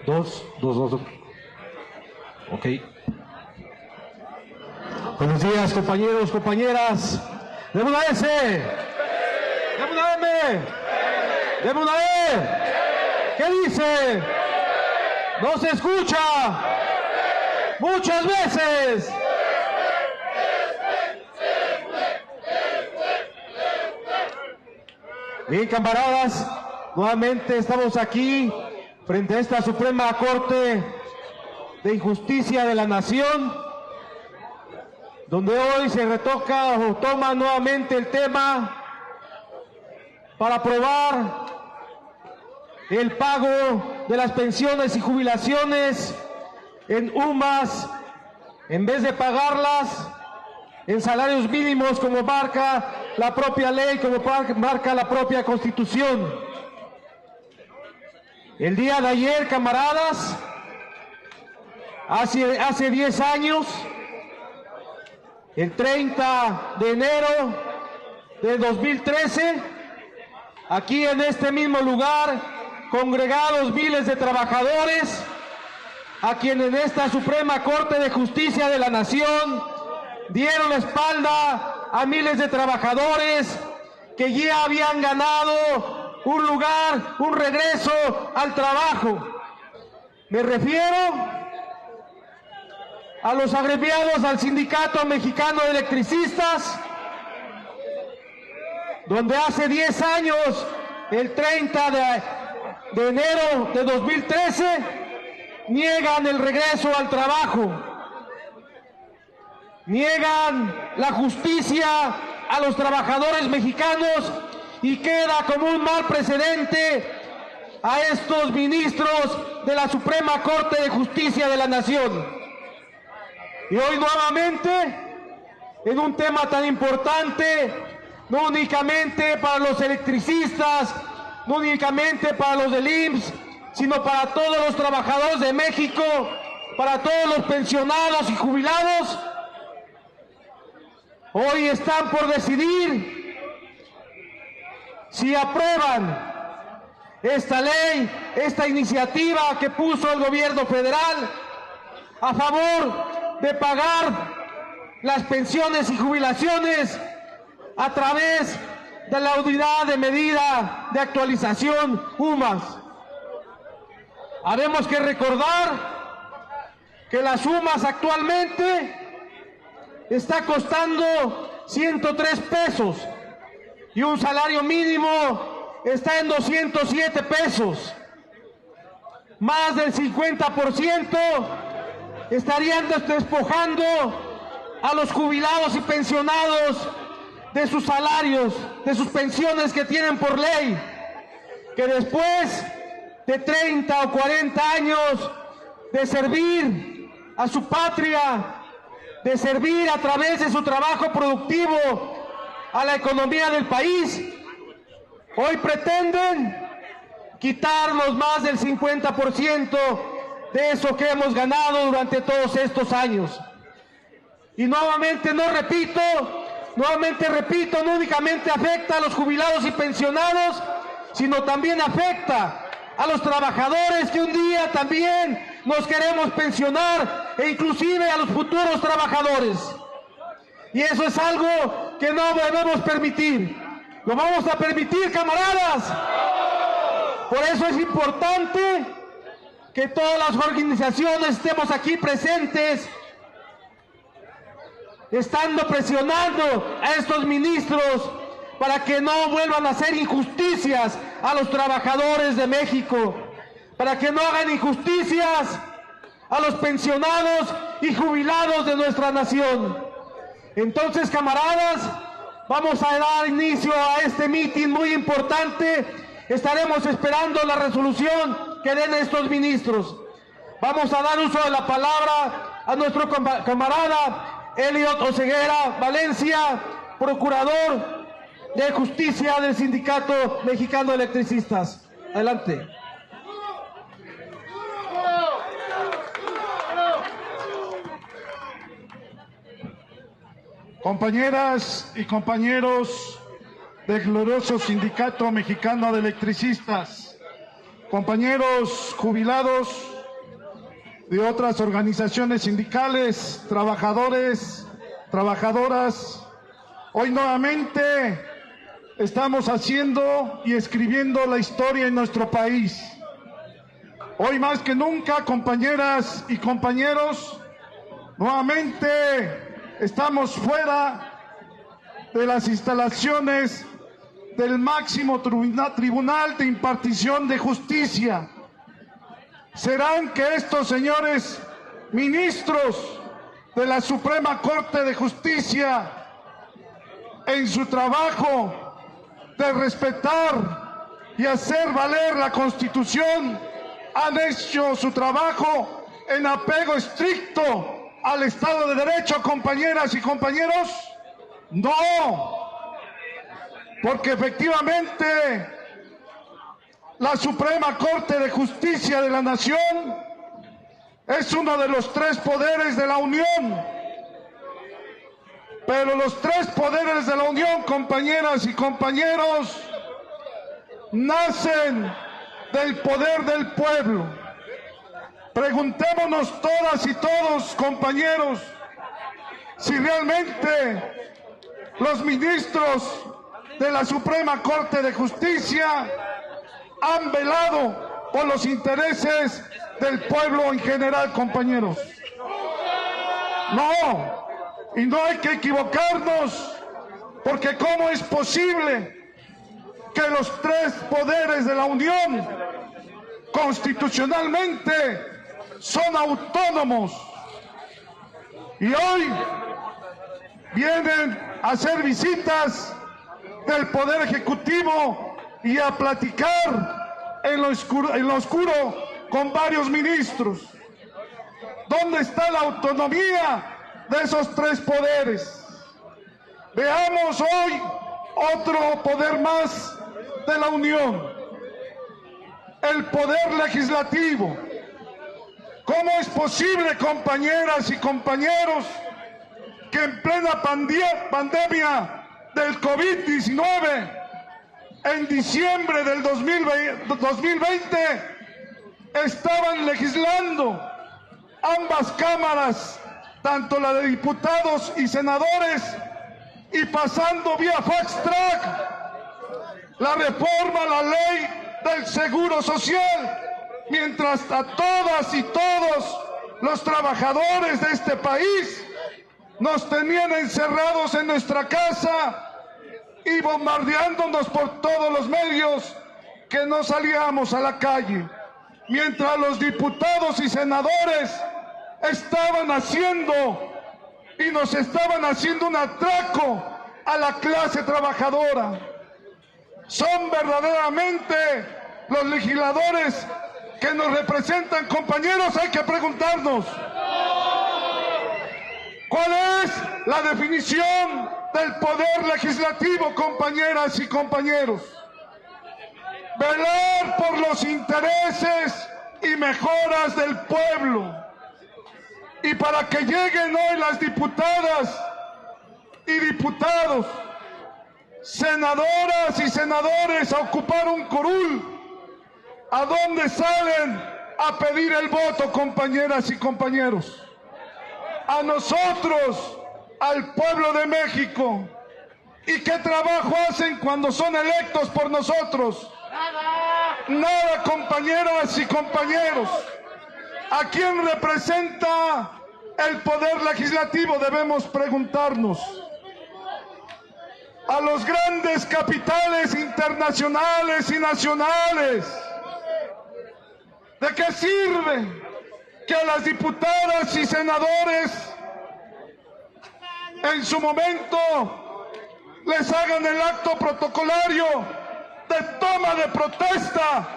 Dos. Ok. Buenos días, compañeros, compañeras. ¡Deme una S! ¡Deme una M! ¡Deme una E! ¿Qué dice? ¡No se escucha! ¡Muchas veces! Bien, camaradas, nuevamente estamos aquí frente a esta Suprema Corte de Justicia de la Nación, donde hoy se retoca o toma nuevamente el tema para aprobar el pago de las pensiones y jubilaciones en UMAS, en vez de pagarlas en salarios mínimos como marca la propia ley, como marca la propia Constitución. El día de ayer, camaradas, hace 10 años, el 30 de enero del 2013, aquí en este mismo lugar, congregados miles de trabajadores, a quienes en esta Suprema Corte de Justicia de la Nación dieron la espalda a miles de trabajadores que ya habían ganado un lugar, un regreso al trabajo. Me refiero a los agremiados al Sindicato Mexicano de Electricistas, donde hace 10 años, el 30 de enero de 2013, niegan el regreso al trabajo. Niegan la justicia a los trabajadores mexicanos y queda como un mal precedente a estos ministros de la Suprema Corte de Justicia de la Nación. Y hoy nuevamente, en un tema tan importante, no únicamente para los electricistas, no únicamente para los del IMSS, sino para todos los trabajadores de México, para todos los pensionados y jubilados, hoy están por decidir si aprueban esta ley, esta iniciativa que puso el gobierno federal a favor de pagar las pensiones y jubilaciones a través de la unidad de medida de actualización UMAS. Haremos que recordar que las UMAS actualmente está costando 103 pesos y un salario mínimo está en 207 pesos. Más del 50% estarían despojando a los jubilados y pensionados de sus salarios, de sus pensiones que tienen por ley, que después de 30 o 40 años de servir a su patria, de servir a través de su trabajo productivo a la economía del país, hoy pretenden quitarnos más del 50% de eso que hemos ganado durante todos estos años. Y nuevamente repito, no únicamente afecta a los jubilados y pensionados, sino también afecta a los trabajadores que un día también nos queremos pensionar, e inclusive a los futuros trabajadores. Y eso es algo que no debemos permitir. ¿Lo vamos a permitir, camaradas? Por eso es importante que todas las organizaciones estemos aquí presentes, estando presionando a estos ministros para que no vuelvan a hacer injusticias a los trabajadores de México, para que no hagan injusticias a los pensionados y jubilados de nuestra nación. Entonces, camaradas, vamos a dar inicio a este mitin muy importante Estaremos esperando la resolución que den estos ministros. Vamos a dar uso de la palabra a nuestro camarada Eliot Oseguera Valencia, procurador de justicia del Sindicato Mexicano de Electricistas. Adelante. Compañeras y compañeros del glorioso Sindicato Mexicano de Electricistas, compañeros jubilados de otras organizaciones sindicales, trabajadores, trabajadoras, hoy nuevamente estamos haciendo y escribiendo la historia en nuestro país. Hoy más que nunca, compañeras y compañeros, nuevamente estamos fuera de las instalaciones del máximo tribunal de impartición de justicia. ¿Serán que estos señores ministros de la Suprema Corte de Justicia, en su trabajo de respetar y hacer valer la Constitución, han hecho su trabajo en apego estricto al Estado de Derecho, compañeras y compañeros? No, porque efectivamente la Suprema Corte de Justicia de la Nación es uno de los tres poderes de la Unión. Pero los tres poderes de la Unión, compañeras y compañeros, nacen del poder del pueblo. Preguntémonos todas y todos, compañeros, si realmente los ministros de la Suprema Corte de Justicia han velado por los intereses del pueblo en general, compañeros. No, y no hay que equivocarnos, porque ¿cómo es posible que los tres poderes de la Unión constitucionalmente son autónomos y hoy vienen a hacer visitas del Poder Ejecutivo y a platicar en lo oscuro con varios ministros? ¿Dónde está la autonomía de esos tres poderes? Veamos hoy otro poder más de la Unión, el poder legislativo. ¿Cómo es posible, compañeras y compañeros, que en plena pandemia del COVID-19, en diciembre del 2020, estaban legislando ambas cámaras, tanto la de diputados y senadores, y pasando vía fast track la reforma a la ley del Seguro Social, mientras a todas y todos los trabajadores de este país nos tenían encerrados en nuestra casa y bombardeándonos por todos los medios que no salíamos a la calle, mientras los diputados y senadores estaban haciendo y nos estaban haciendo un atraco a la clase trabajadora. Son verdaderamente los legisladores que nos representan, compañeros. Hay que preguntarnos, ¿cuál es la definición del poder legislativo, compañeras y compañeros? Velar por los intereses y mejoras del pueblo. Y para que lleguen hoy las diputadas y diputados, senadoras y senadores a ocupar un curul, ¿a dónde salen a pedir el voto, compañeras y compañeros? A nosotros, al pueblo de México. ¿Y qué trabajo hacen cuando son electos por nosotros? Nada, compañeras y compañeros. ¿A quién representa el poder legislativo? Debemos preguntarnos. A los grandes capitales internacionales y nacionales. ¿De qué sirve que a las diputadas y senadores en su momento les hagan el acto protocolario de toma de protesta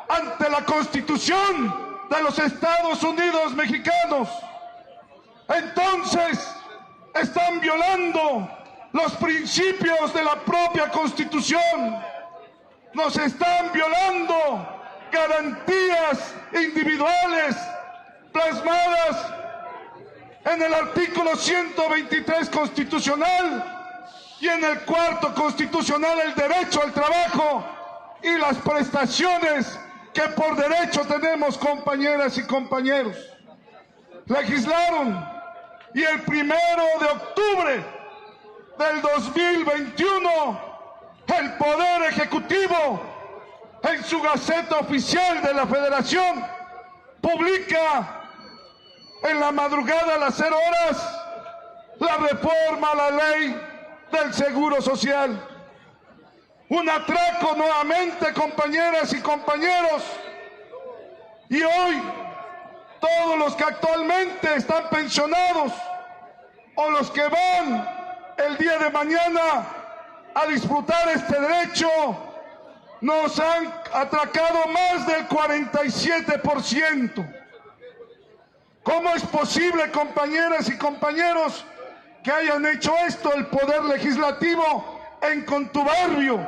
ante la Constitución de los Estados Unidos mexicanos. Entonces, están violando los principios de la propia Constitución. Nos están violando garantías individuales plasmadas en el artículo 123 constitucional y en el 4º constitucional, el derecho al trabajo y las prestaciones que por derecho tenemos, compañeras y compañeros. Legislaron y el 1 de octubre del 2021 el Poder Ejecutivo en su Gaceta Oficial de la Federación publica en la madrugada a las 0 horas la reforma a la ley del Seguro Social. Un atraco nuevamente, compañeras y compañeros. Y hoy todos los que actualmente están pensionados o los que van el día de mañana a disfrutar este derecho nos han atracado más del 47%. ¿Cómo es posible, compañeras y compañeros, que hayan hecho esto el Poder Legislativo en contubernio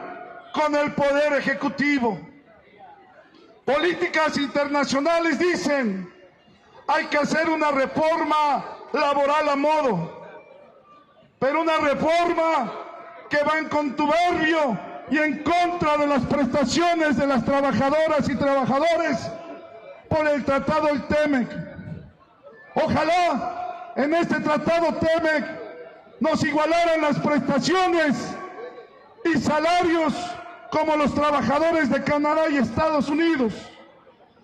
con el Poder Ejecutivo? Políticas internacionales dicen: hay que hacer una reforma laboral a modo, pero una reforma que va en contubernio y en contra de las prestaciones de las trabajadoras y trabajadores por el Tratado del TEMEC. Ojalá en este Tratado TEMEC nos igualaran las prestaciones y salarios como los trabajadores de Canadá y Estados Unidos.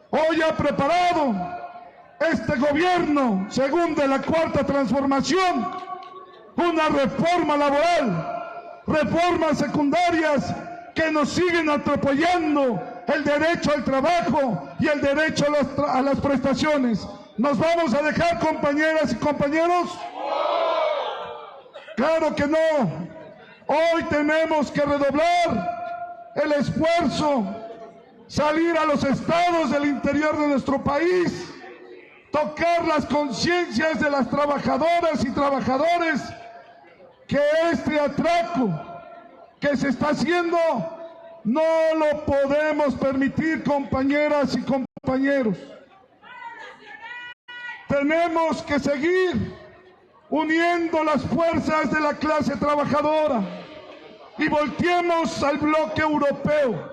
Hoy ha preparado este gobierno, según de la Cuarta Transformación, una reforma laboral, reformas secundarias que nos siguen atropellando el derecho al trabajo y el derecho a las prestaciones. ¿Nos vamos a dejar, compañeras y compañeros? Claro que no. Hoy tenemos que redoblar el esfuerzo, salir a los estados del interior de nuestro país, tocar las conciencias de las trabajadoras y trabajadores, que este atraco que se está haciendo no lo podemos permitir, compañeras y compañeros. Tenemos que seguir uniendo las fuerzas de la clase trabajadora y volteemos al bloque europeo.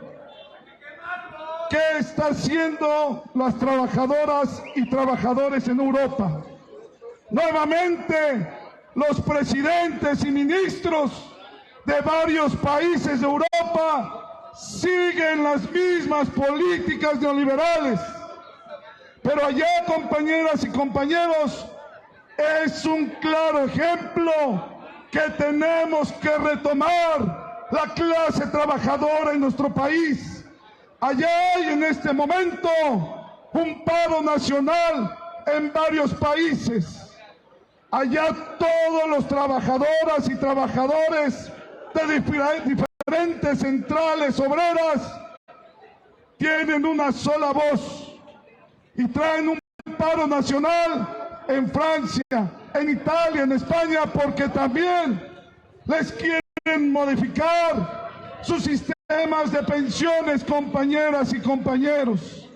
¿Qué están haciendo las trabajadoras y trabajadores en Europa? Nuevamente, los presidentes y ministros de varios países de Europa siguen las mismas políticas neoliberales. Pero allá, compañeras y compañeros, es un claro ejemplo que tenemos que retomar la clase trabajadora en nuestro país. Allá hay en este momento un paro nacional en varios países. Allá todos los trabajadoras y trabajadores de diferentes centrales obreras tienen una sola voz y traen un paro nacional en Francia, en Italia, en España, porque también les quieren modificar sus sistemas de pensiones, compañeras y compañeros.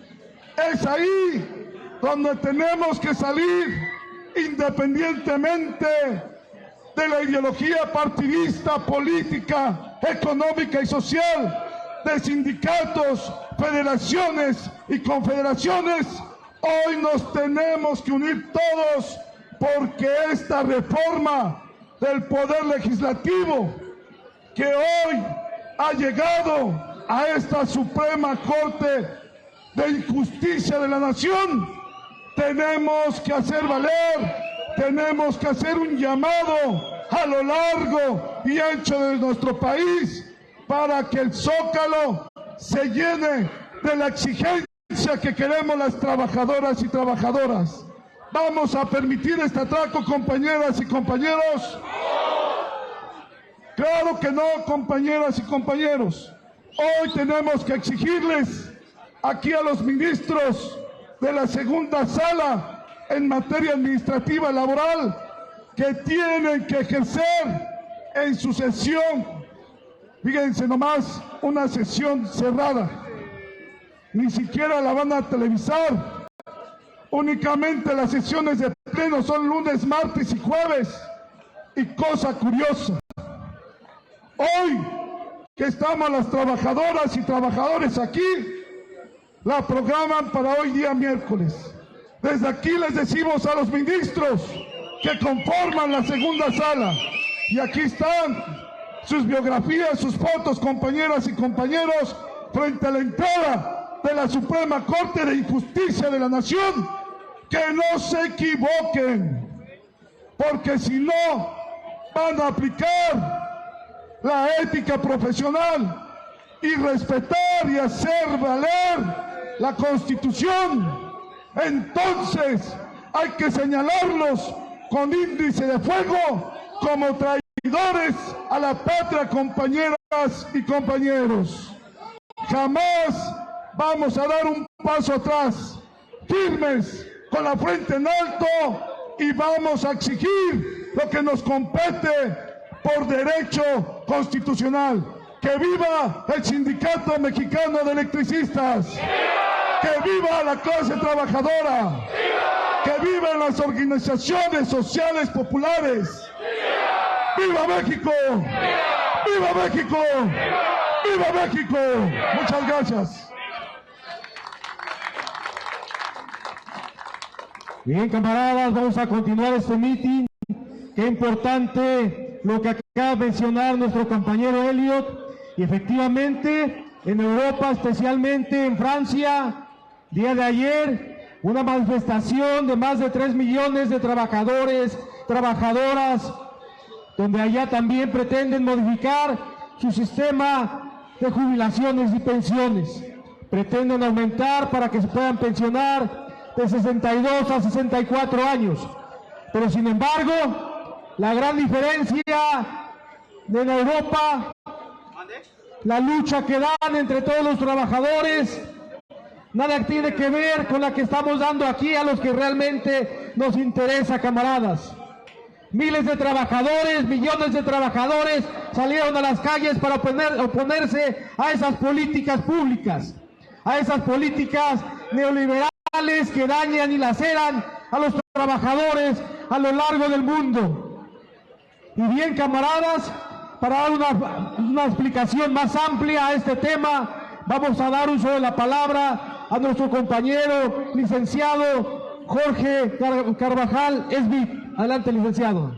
Es ahí donde tenemos que salir, independientemente de la ideología partidista, política, económica y social, de sindicatos, federaciones y confederaciones. Hoy nos tenemos que unir todos, porque esta reforma del Poder Legislativo que hoy ha llegado a esta Suprema Corte de Justicia de la Nación, tenemos que hacer valer, tenemos que hacer un llamado a lo largo y ancho de nuestro país para que el Zócalo se llene de la exigencia que queremos las trabajadoras y trabajadoras. ¿Vamos a permitir este atraco, compañeras y compañeros? Claro que no, compañeras y compañeros. Hoy tenemos que exigirles aquí a los ministros de la segunda sala en materia administrativa laboral que tienen que ejercer en su sesión, fíjense nomás, una sesión cerrada, ni siquiera la van a televisar, únicamente las sesiones de pleno son lunes, martes y jueves. Y cosa curiosa, hoy que estamos las trabajadoras y trabajadores aquí, la programan para hoy día miércoles. Desde aquí les decimos a los ministros que conforman la segunda sala, y aquí están sus biografías, sus fotos, compañeras y compañeros, frente a la entrada de la Suprema Corte de Justicia de la Nación, que no se equivoquen, porque si no van a aplicar la ética profesional y respetar y hacer valer la Constitución, entonces hay que señalarlos con índice de fuego como traidores a la patria, compañeras y compañeros. Jamás vamos a dar un paso atrás, firmes, con la frente en alto, y vamos a exigir lo que nos compete por derecho constitucional. ¡Que viva el Sindicato Mexicano de Electricistas! ¡Que viva la clase trabajadora! ¡Que vivan las organizaciones sociales populares! ¡Viva México! ¡Viva México! ¡Viva México! Muchas gracias. Bien, camaradas, vamos a continuar este mitin. Qué importante lo que acaba de mencionar nuestro compañero Elliot. Y efectivamente, en Europa, especialmente en Francia, día de ayer, una manifestación de más de 3 millones de trabajadores, trabajadoras, donde allá también pretenden modificar su sistema de jubilaciones y pensiones. Pretenden aumentar para que se puedan pensionar de 62 a 64 años. Pero sin embargo, la gran diferencia en Europa, la lucha que dan entre todos los trabajadores, nada tiene que ver con la que estamos dando aquí a los que realmente nos interesa, camaradas. Miles de trabajadores, millones de trabajadores salieron a las calles para oponerse a esas políticas públicas, a esas políticas neoliberales que dañan y laceran a los trabajadores a lo largo del mundo. Y bien, camaradas, para dar una explicación más amplia a este tema, vamos a dar uso de la palabra a nuestro compañero licenciado Jorge Carvajal Esbit. Adelante, licenciado.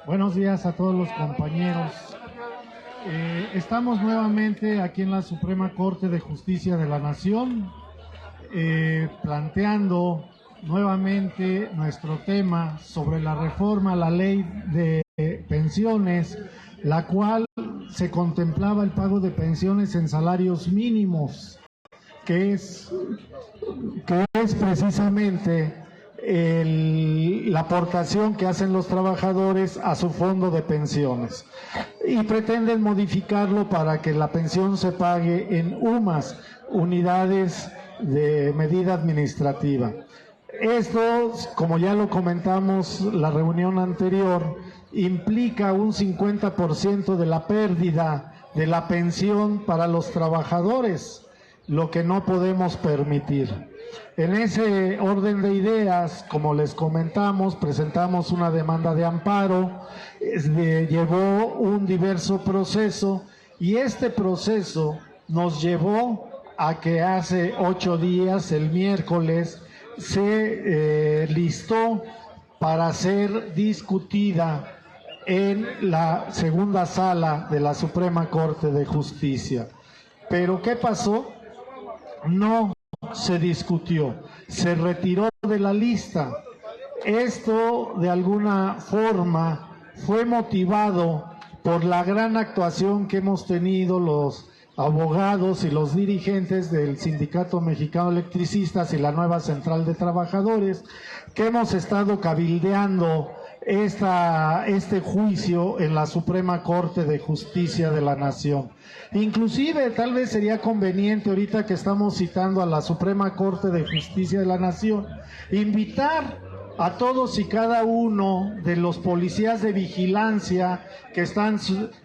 Buenos días a todos los compañeros. Estamos nuevamente aquí en la Suprema Corte de Justicia de la Nación, planteando nuevamente nuestro tema sobre la reforma a la ley de pensiones, la cual se contemplaba el pago de pensiones en salarios mínimos, que es precisamente la aportación que hacen los trabajadores a su fondo de pensiones, y pretenden modificarlo para que la pensión se pague en UMAS, unidades de medida administrativa. Esto, como ya lo comentamos la reunión anterior, implica un 50% de la pérdida de la pensión para los trabajadores, lo que no podemos permitir. En ese orden de ideas, como les comentamos, presentamos una demanda de amparo, llevó un diverso proceso, y este proceso nos llevó a que hace 8 días, el miércoles, se listó para ser discutida en la segunda sala de la Suprema Corte de Justicia. ¿Pero qué pasó? No se discutió, se retiró de la lista. Esto de alguna forma fue motivado por la gran actuación que hemos tenido los abogados y los dirigentes del Sindicato Mexicano de Electricistas y la nueva Central de Trabajadores, que hemos estado cabildeando este juicio en la Suprema Corte de Justicia de la Nación. Inclusive tal vez sería conveniente, ahorita que estamos citando a la Suprema Corte de Justicia de la Nación, invitar a todos y cada uno de los policías de vigilancia que están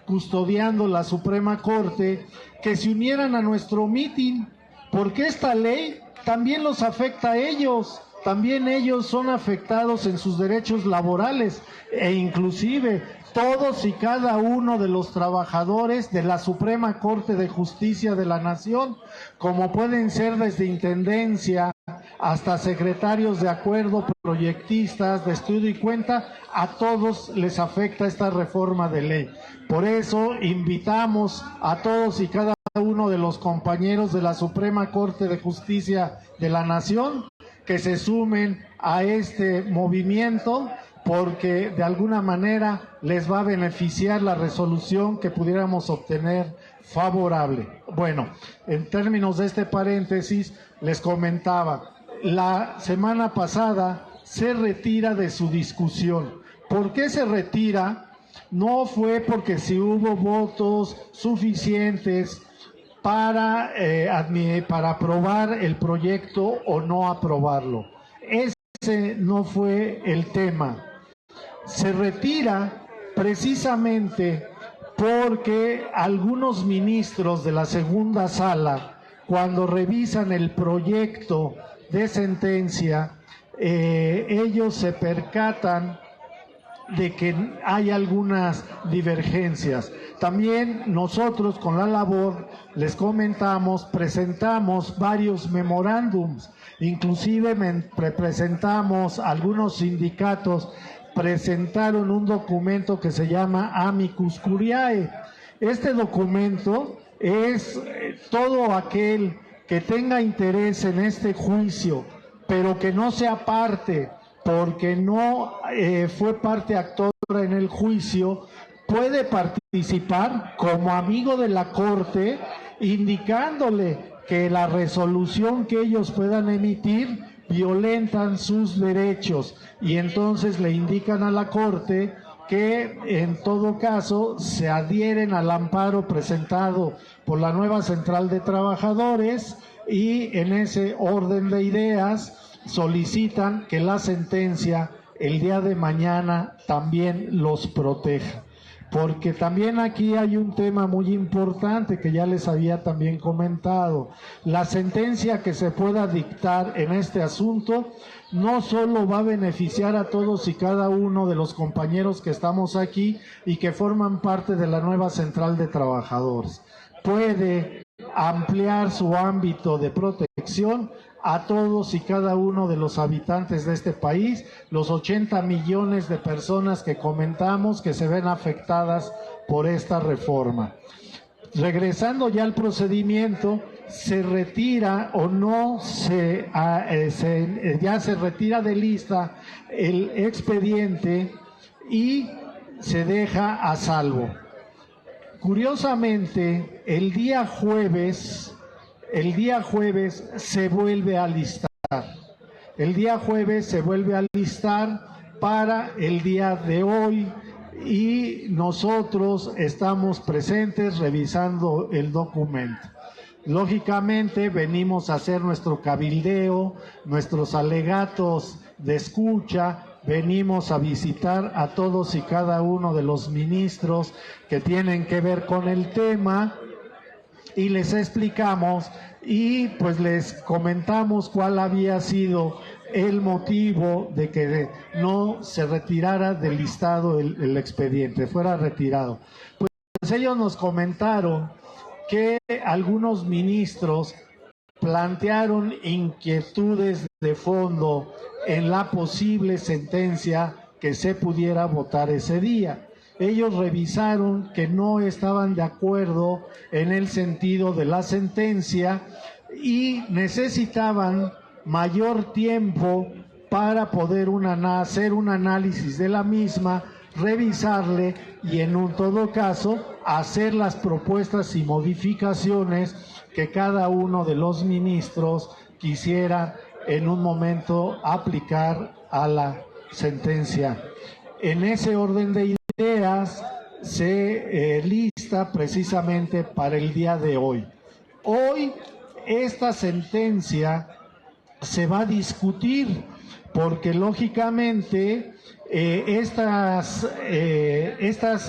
custodiando la Suprema Corte, que se unieran a nuestro mitin, porque esta ley también los afecta a ellos. También ellos son afectados en sus derechos laborales e inclusive todos y cada uno de los trabajadores de la Suprema Corte de Justicia de la Nación, como pueden ser desde intendencia hasta secretarios de acuerdo, proyectistas de estudio y cuenta, a todos les afecta esta reforma de ley. Por eso invitamos a todos y cada uno de los compañeros de la Suprema Corte de Justicia de la Nación que se sumen a este movimiento, porque de alguna manera les va a beneficiar la resolución que pudiéramos obtener favorable. Bueno, en términos de este paréntesis, les comentaba, la semana pasada se retira de su discusión. ¿Por qué se retira? No fue porque si hubo votos suficientes para aprobar el proyecto o no aprobarlo. Ese no fue el tema. Se retira precisamente porque algunos ministros de la segunda sala, cuando revisan el proyecto de sentencia, ellos se percatan de que hay algunas divergencias. También nosotros con la labor, les comentamos, presentamos varios memorándums, inclusive presentamos algunos sindicatos, presentaron un documento que se llama Amicus Curiae. Este documento es todo aquel que tenga interés en este juicio, pero que no sea parte, porque no fue parte actora en el juicio, puede participar como amigo de la Corte, indicándole que la resolución que ellos puedan emitir violentan sus derechos, y entonces le indican a la Corte que en todo caso se adhieren al amparo presentado por la nueva Central de Trabajadores, y en ese orden de ideas solicitan que la sentencia el día de mañana también los proteja. Porque también aquí hay un tema muy importante que ya les había también comentado. La sentencia que se pueda dictar en este asunto no solo va a beneficiar a todos y cada uno de los compañeros que estamos aquí y que forman parte de la nueva Central de Trabajadores. Puede ampliar su ámbito de protección a todos y cada uno de los habitantes de este país, los 80 millones de personas que comentamos que se ven afectadas por esta reforma. Regresando ya al procedimiento, se retira o no ya se retira de lista el expediente y se deja a salvo. Curiosamente, el día jueves se vuelve a listar. El día jueves se vuelve a listar para el día de hoy, y nosotros estamos presentes revisando el documento. Lógicamente venimos a hacer nuestro cabildeo, nuestros alegatos de escucha, venimos a visitar a todos y cada uno de los ministros que tienen que ver con el tema, y les explicamos y pues les comentamos cuál había sido el motivo de que no se retirara del listado el expediente, fuera retirado. Pues ellos nos comentaron que algunos ministros plantearon inquietudes de fondo en la posible sentencia que se pudiera votar ese día. Ellos revisaron que no estaban de acuerdo en el sentido de la sentencia y necesitaban mayor tiempo para poder hacer un análisis de la misma, revisarle y en todo caso hacer las propuestas y modificaciones que cada uno de los ministros quisiera en un momento aplicar a la sentencia. En ese orden de ideas se lista precisamente para el día de hoy. Hoy esta sentencia se va a discutir porque lógicamente estas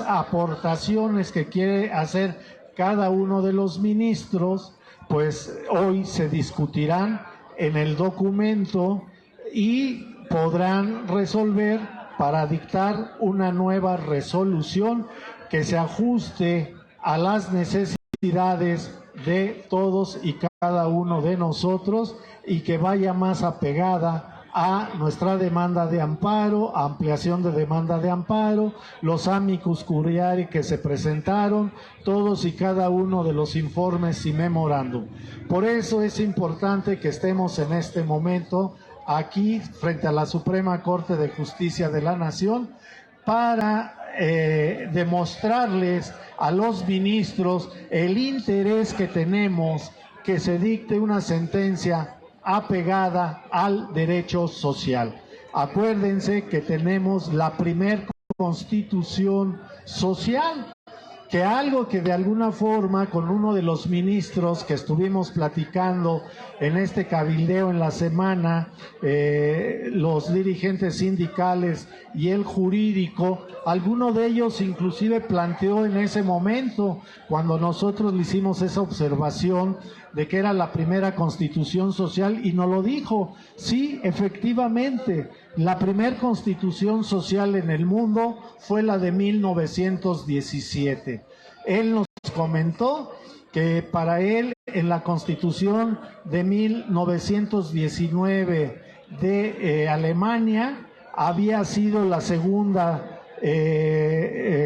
aportaciones que quiere hacer cada uno de los ministros, pues hoy se discutirán en el documento y podrán resolver para dictar una nueva resolución que se ajuste a las necesidades de todos y cada uno de nosotros y que vaya más apegada a nuestra demanda de amparo, ampliación de demanda de amparo, los amicus curiae que se presentaron, todos y cada uno de los informes y memorándum. Por eso es importante que estemos en este momento aquí frente a la Suprema Corte de Justicia de la Nación para demostrarles a los ministros el interés que tenemos que se dicte una sentencia apegada al derecho social. Acuérdense que tenemos la primer constitución social, que algo que de alguna forma con uno de los ministros que estuvimos platicando en este cabildeo en la semana, los dirigentes sindicales y el jurídico, alguno de ellos inclusive planteó en ese momento, cuando nosotros le hicimos esa observación de que era la primera constitución social, y nos lo dijo, sí, efectivamente, la primera constitución social en el mundo fue la de 1917. Él nos comentó que para él en la constitución de 1919 de Alemania había sido la segunda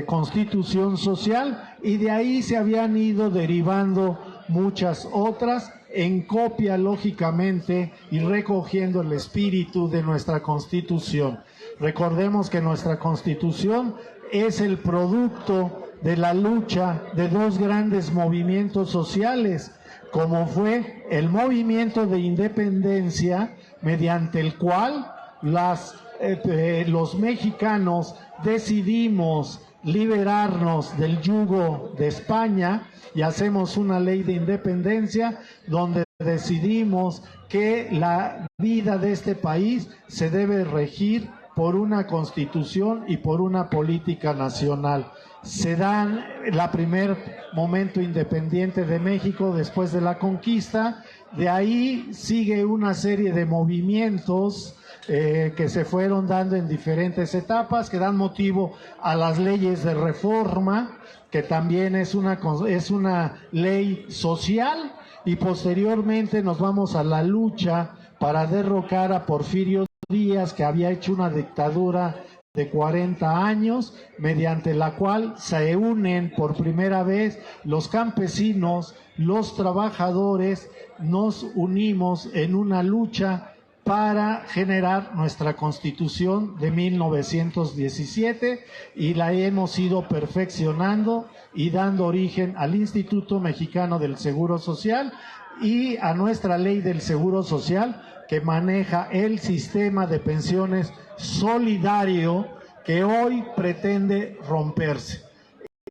constitución social y de ahí se habían ido derivando muchas otras en copia lógicamente y recogiendo el espíritu de nuestra Constitución. Recordemos que nuestra Constitución es el producto de la lucha de dos grandes movimientos sociales, como fue el movimiento de independencia, mediante el cual los mexicanos decidimos liberarnos del yugo de España y hacemos una ley de independencia donde decidimos que la vida de este país se debe regir por una constitución y por una política nacional. Se da el primer momento independiente de México después de la conquista, de ahí sigue una serie de movimientos que se fueron dando en diferentes etapas, que dan motivo a las leyes de reforma, que también es una ley social, y posteriormente nos vamos a la lucha para derrocar a Porfirio Díaz, que había hecho una dictadura de 40 años, mediante la cual se unen por primera vez los campesinos, los trabajadores, nos unimos en una lucha para generar nuestra Constitución de 1917 y la hemos ido perfeccionando y dando origen al Instituto Mexicano del Seguro Social y a nuestra Ley del Seguro Social, que maneja el sistema de pensiones solidario que hoy pretende romperse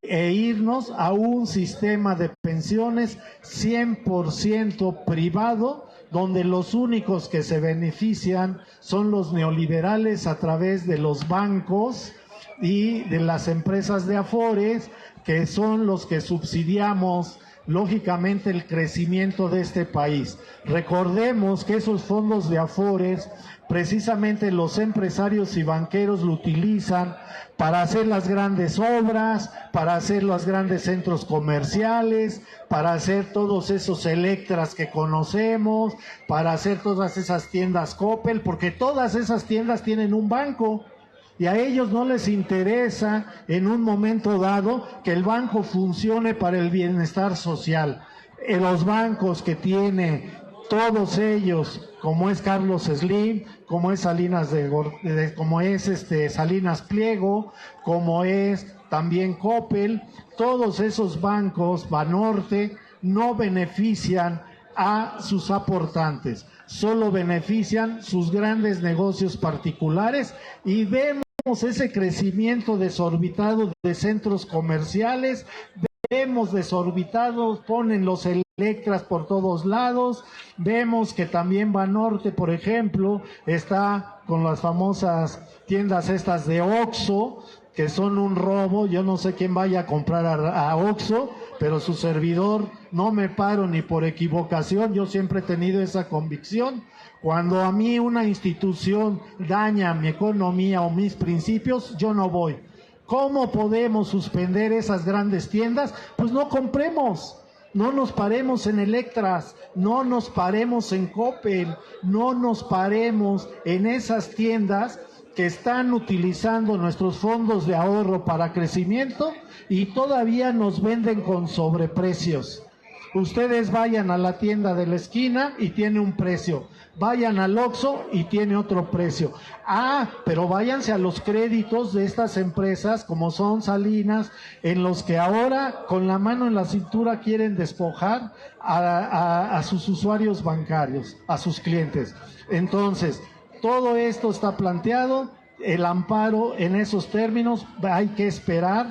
e irnos a un sistema de pensiones 100% privado, donde los únicos que se benefician son los neoliberales a través de los bancos y de las empresas de afores, que son los que subsidiamos lógicamente el crecimiento de este país. Recordemos que esos fondos de afores, precisamente los empresarios y banqueros lo utilizan para hacer las grandes obras, para hacer los grandes centros comerciales, para hacer todos esos Electras que conocemos, para hacer todas esas tiendas Coppel, porque todas esas tiendas tienen un banco. Y a ellos no les interesa en un momento dado que el banco funcione para el bienestar social. Los bancos que tiene todos ellos, como es Carlos Slim, como es Salinas Pliego, como es también Coppel, todos esos bancos, Banorte, no benefician a sus aportantes, solo benefician sus grandes negocios particulares, y vemos ese crecimiento desorbitado de centros comerciales, vemos desorbitados, ponen los Electras por todos lados, vemos que también Banorte, por ejemplo, está con las famosas tiendas estas de Oxxo, que son un robo. Yo no sé quién vaya a comprar a Oxxo, pero su servidor no me paro ni por equivocación. Yo siempre he tenido esa convicción. Cuando a mí una institución daña mi economía o mis principios, yo no voy. ¿Cómo podemos suspender esas grandes tiendas? Pues no compremos. No nos paremos en Electras, no nos paremos en Coppel, no nos paremos en esas tiendas que están utilizando nuestros fondos de ahorro para crecimiento y todavía nos venden con sobreprecios. Ustedes vayan a la tienda de la esquina y tiene un precio, vayan al Oxxo y tiene otro precio. Pero váyanse a los créditos de estas empresas como son Salinas, en los que ahora con la mano en la cintura quieren despojar a sus usuarios bancarios, a sus clientes. Entonces, todo esto está planteado, el amparo en esos términos, hay que esperar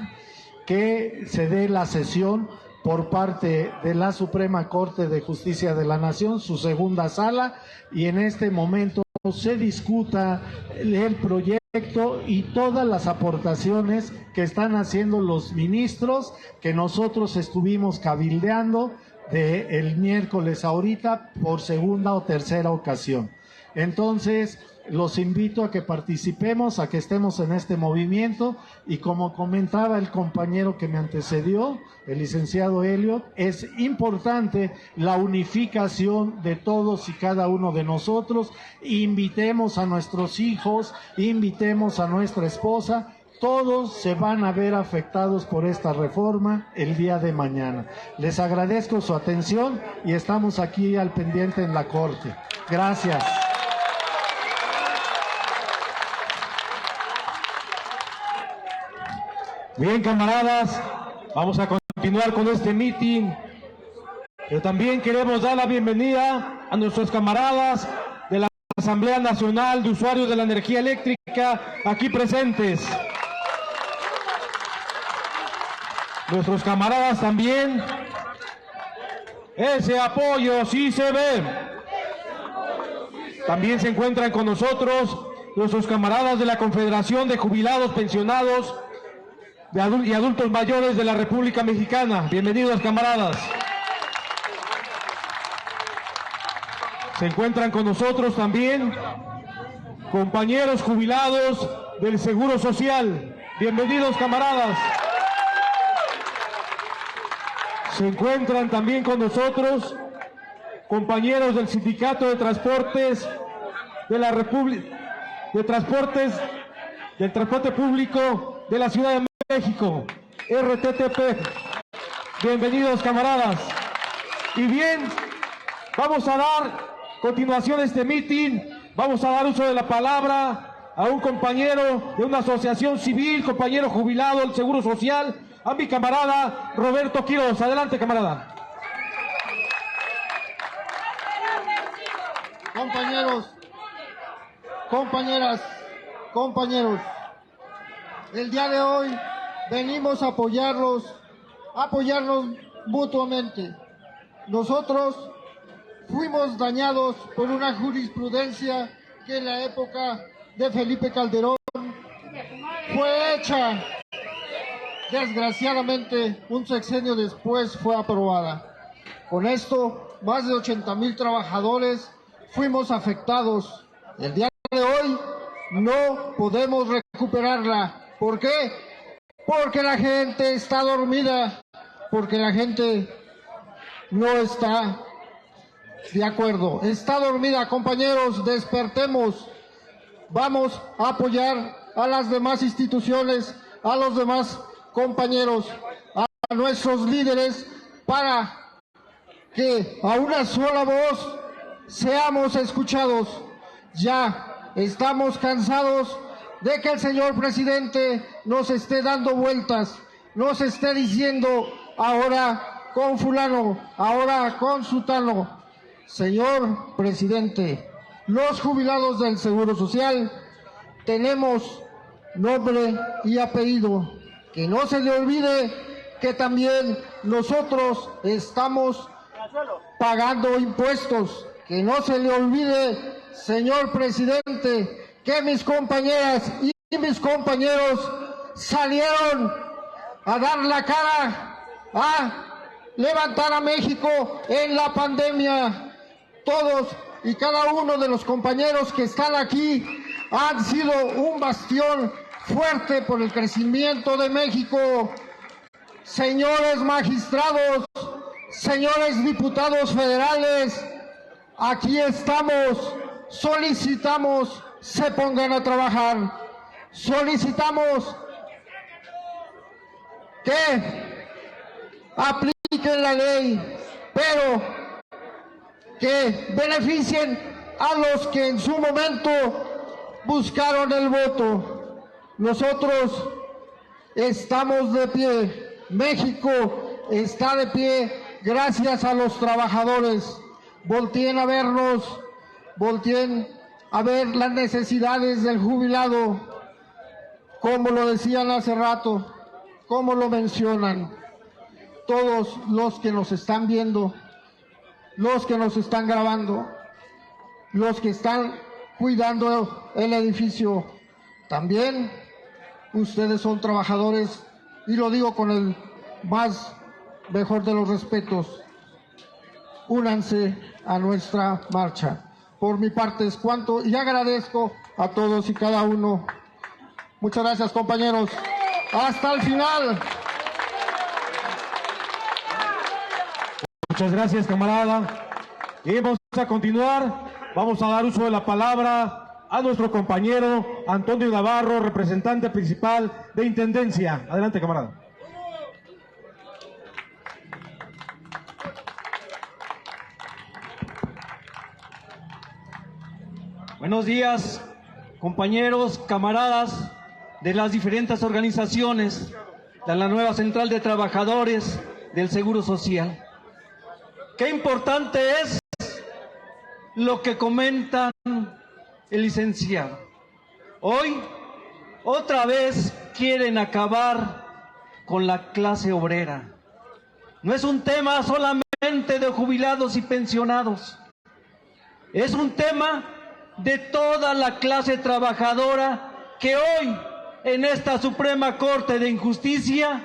que se dé la sesión por parte de la Suprema Corte de Justicia de la Nación, su segunda sala, y en este momento se discuta el proyecto y todas las aportaciones que están haciendo los ministros, que nosotros estuvimos cabildeando el miércoles ahorita por segunda o tercera ocasión. Entonces, los invito a que participemos, a que estemos en este movimiento, y como comentaba el compañero que me antecedió, el licenciado Elliot, es importante la unificación de todos y cada uno de nosotros. Invitemos a nuestros hijos, invitemos a nuestra esposa, todos se van a ver afectados por esta reforma el día de mañana. Les agradezco su atención y estamos aquí al pendiente en la Corte. Gracias. Bien, camaradas, vamos a continuar con este meeting, pero también queremos dar la bienvenida a nuestros camaradas de la Asamblea Nacional de Usuarios de la Energía Eléctrica aquí presentes. Nuestros camaradas también, ese apoyo sí se ve. También se encuentran con nosotros nuestros camaradas de la Confederación de Jubilados, Pensionados y Adultos Mayores de la República Mexicana. Bienvenidos, camaradas. Se encuentran con nosotros también compañeros jubilados del Seguro Social. Bienvenidos, camaradas. Se encuentran también con nosotros compañeros del Sindicato de Transportes de la República, del Transporte Público de la Ciudad de México, RTTP. Bienvenidos, camaradas. Y bien, vamos a dar continuación a este meeting. Vamos a dar uso de la palabra a un compañero de una asociación civil, compañero jubilado del Seguro Social, a mi camarada Roberto Quiroz. Adelante, camarada. Compañeros, compañeras, compañeros, el día de hoy venimos a apoyarnos mutuamente. Nosotros fuimos dañados por una jurisprudencia que en la época de Felipe Calderón fue hecha. Desgraciadamente, un sexenio después fue aprobada. Con esto, más de 80,000 trabajadores fuimos afectados. El día de hoy no podemos recuperarla. ¿Por qué? Porque la gente está dormida, porque la gente no está de acuerdo. Está dormida, compañeros, despertemos. Vamos a apoyar a las demás instituciones, a los demás compañeros, a nuestros líderes, para que a una sola voz seamos escuchados. Ya estamos cansados de que el señor presidente nos esté dando vueltas, nos esté diciendo ahora con fulano, ahora con sutano. Señor presidente, los jubilados del Seguro Social tenemos nombre y apellido. Que no se le olvide que también nosotros estamos pagando impuestos. Que no se le olvide, señor presidente, que mis compañeras y mis compañeros salieron a dar la cara, a levantar a México en la pandemia. Todos y cada uno de los compañeros que están aquí han sido un bastión fuerte por el crecimiento de México. Señores magistrados, señores diputados federales, aquí estamos, solicitamos se pongan a trabajar, solicitamos que apliquen la ley, pero que beneficien a los que en su momento buscaron el voto. Nosotros estamos de pie, México está de pie gracias a los trabajadores. Volteen a vernos, volteen a ver las necesidades del jubilado, como lo decían hace rato, como lo mencionan. Todos los que nos están viendo, los que nos están grabando, los que están cuidando el edificio, también ustedes son trabajadores, y lo digo con el mejor de los respetos. Únanse a nuestra marcha. Por mi parte es cuanto, y agradezco a todos y cada uno. Muchas gracias, compañeros. Hasta el final. Muchas gracias, camarada. Y vamos a continuar. Vamos a dar uso de la palabra a nuestro compañero Antonio Navarro, representante principal de Intendencia. Adelante, camarada. Buenos días, compañeros, camaradas de las diferentes organizaciones de la nueva Central de Trabajadores del Seguro Social. Qué importante es lo que comentan el licenciado. Hoy, otra vez quieren acabar con la clase obrera. No es un tema solamente de jubilados y pensionados. Es un tema de toda la clase trabajadora que hoy, en esta Suprema Corte de Injusticia,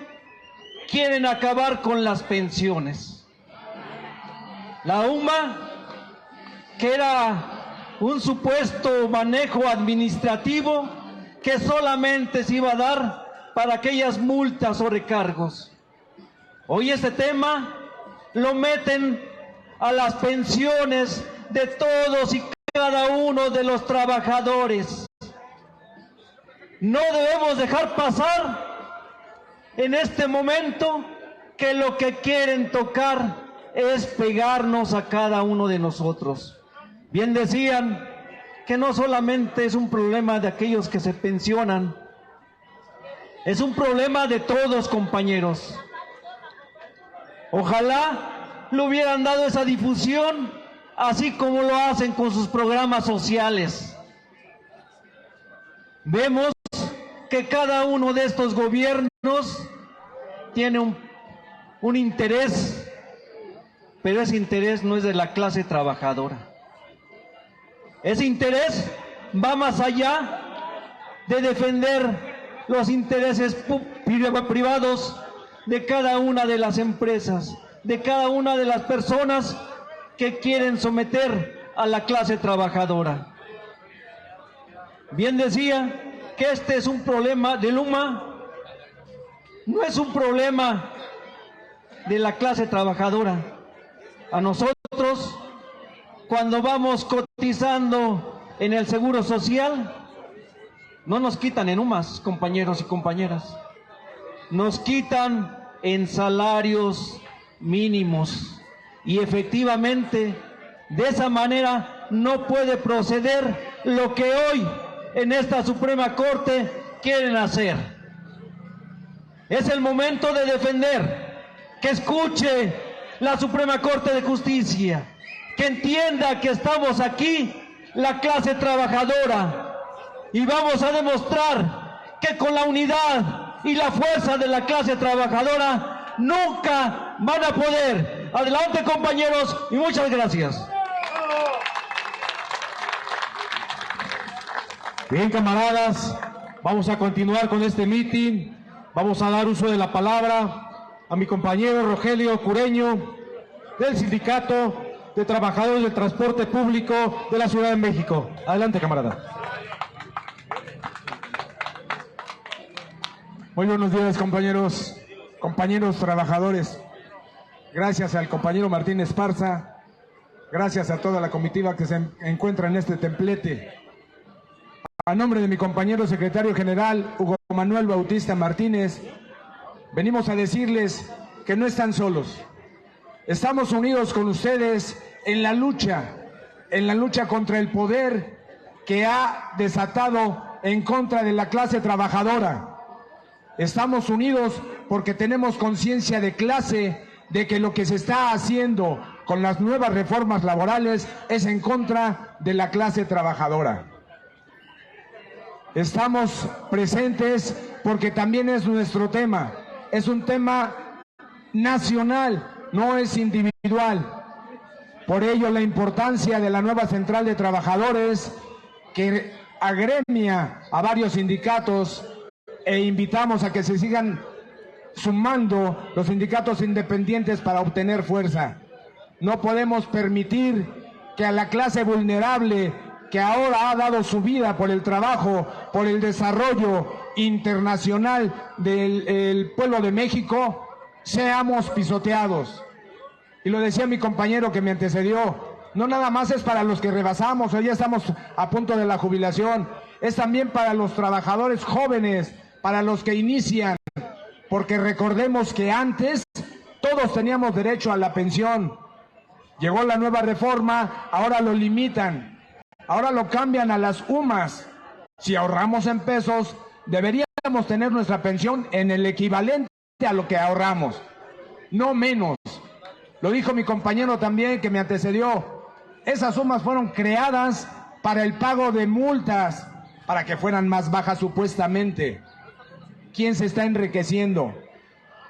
quieren acabar con las pensiones. La UMA, que era un supuesto manejo administrativo que solamente se iba a dar para aquellas multas o recargos. Hoy este tema lo meten a las pensiones de todos y cada uno de los trabajadores. No debemos dejar pasar en este momento que lo que quieren tocar es pegarnos a cada uno de nosotros. Bien decían que no solamente es un problema de aquellos que se pensionan, es un problema de todos, compañeros. Ojalá le hubieran dado esa difusión, así como lo hacen con sus programas sociales. Vemos que cada uno de estos gobiernos tiene un interés, pero ese interés no es de la clase trabajadora. Ese interés va más allá de defender los intereses privados de cada una de las empresas, de cada una de las personas que quieren someter a la clase trabajadora. Bien decía que este es un problema del UMA, no es un problema de la clase trabajadora. A nosotros, cuando vamos cotizando en el Seguro Social, no nos quitan en UMAS, compañeros y compañeras, nos quitan en salarios mínimos. Y efectivamente, De esa manera no puede proceder lo que hoy en esta Suprema Corte quieren hacer. Es el momento de defender, que escuche la Suprema Corte de Justicia, que entienda que estamos aquí, la clase trabajadora, y vamos a demostrar que con la unidad y la fuerza de la clase trabajadora nunca van a poder. Adelante, compañeros, y muchas gracias. Bien, camaradas, vamos a continuar con este mitin. Vamos a dar uso de la palabra a mi compañero Rogelio Cureño, del Sindicato de Trabajadores del Transporte Público de la Ciudad de México. Adelante, camarada. Muy buenos días, compañeros trabajadores. Gracias al compañero Martín Esparza, gracias a toda la comitiva que se encuentra en este templete. A nombre de mi compañero secretario general, Hugo Manuel Bautista Martínez, venimos a decirles que no están solos. Estamos unidos con ustedes en la lucha contra el poder que ha desatado en contra de la clase trabajadora. Estamos unidos porque tenemos conciencia de clase de que lo que se está haciendo con las nuevas reformas laborales es en contra de la clase trabajadora. Estamos presentes porque también es nuestro tema. Es un tema nacional, no es individual. Por ello, la importancia de la nueva Central de Trabajadores, que agremia a varios sindicatos, e invitamos a que se sigan sumando los sindicatos independientes para obtener fuerza. No podemos permitir que a la clase vulnerable, que ahora ha dado su vida por el trabajo, por el desarrollo internacional del pueblo de México, seamos pisoteados. Y lo decía mi compañero que me antecedió, no nada más es para los que rebasamos, hoy ya estamos a punto de la jubilación, es también para los trabajadores jóvenes, para los que inician, porque recordemos que antes todos teníamos derecho a la pensión. Llegó la nueva reforma, ahora lo limitan, ahora lo cambian a las UMAS. Si ahorramos en pesos, deberíamos tener nuestra pensión en el equivalente a lo que ahorramos, no menos. Lo dijo mi compañero también que me antecedió, esas sumas fueron creadas para el pago de multas, para que fueran más bajas supuestamente. ¿Quién se está enriqueciendo?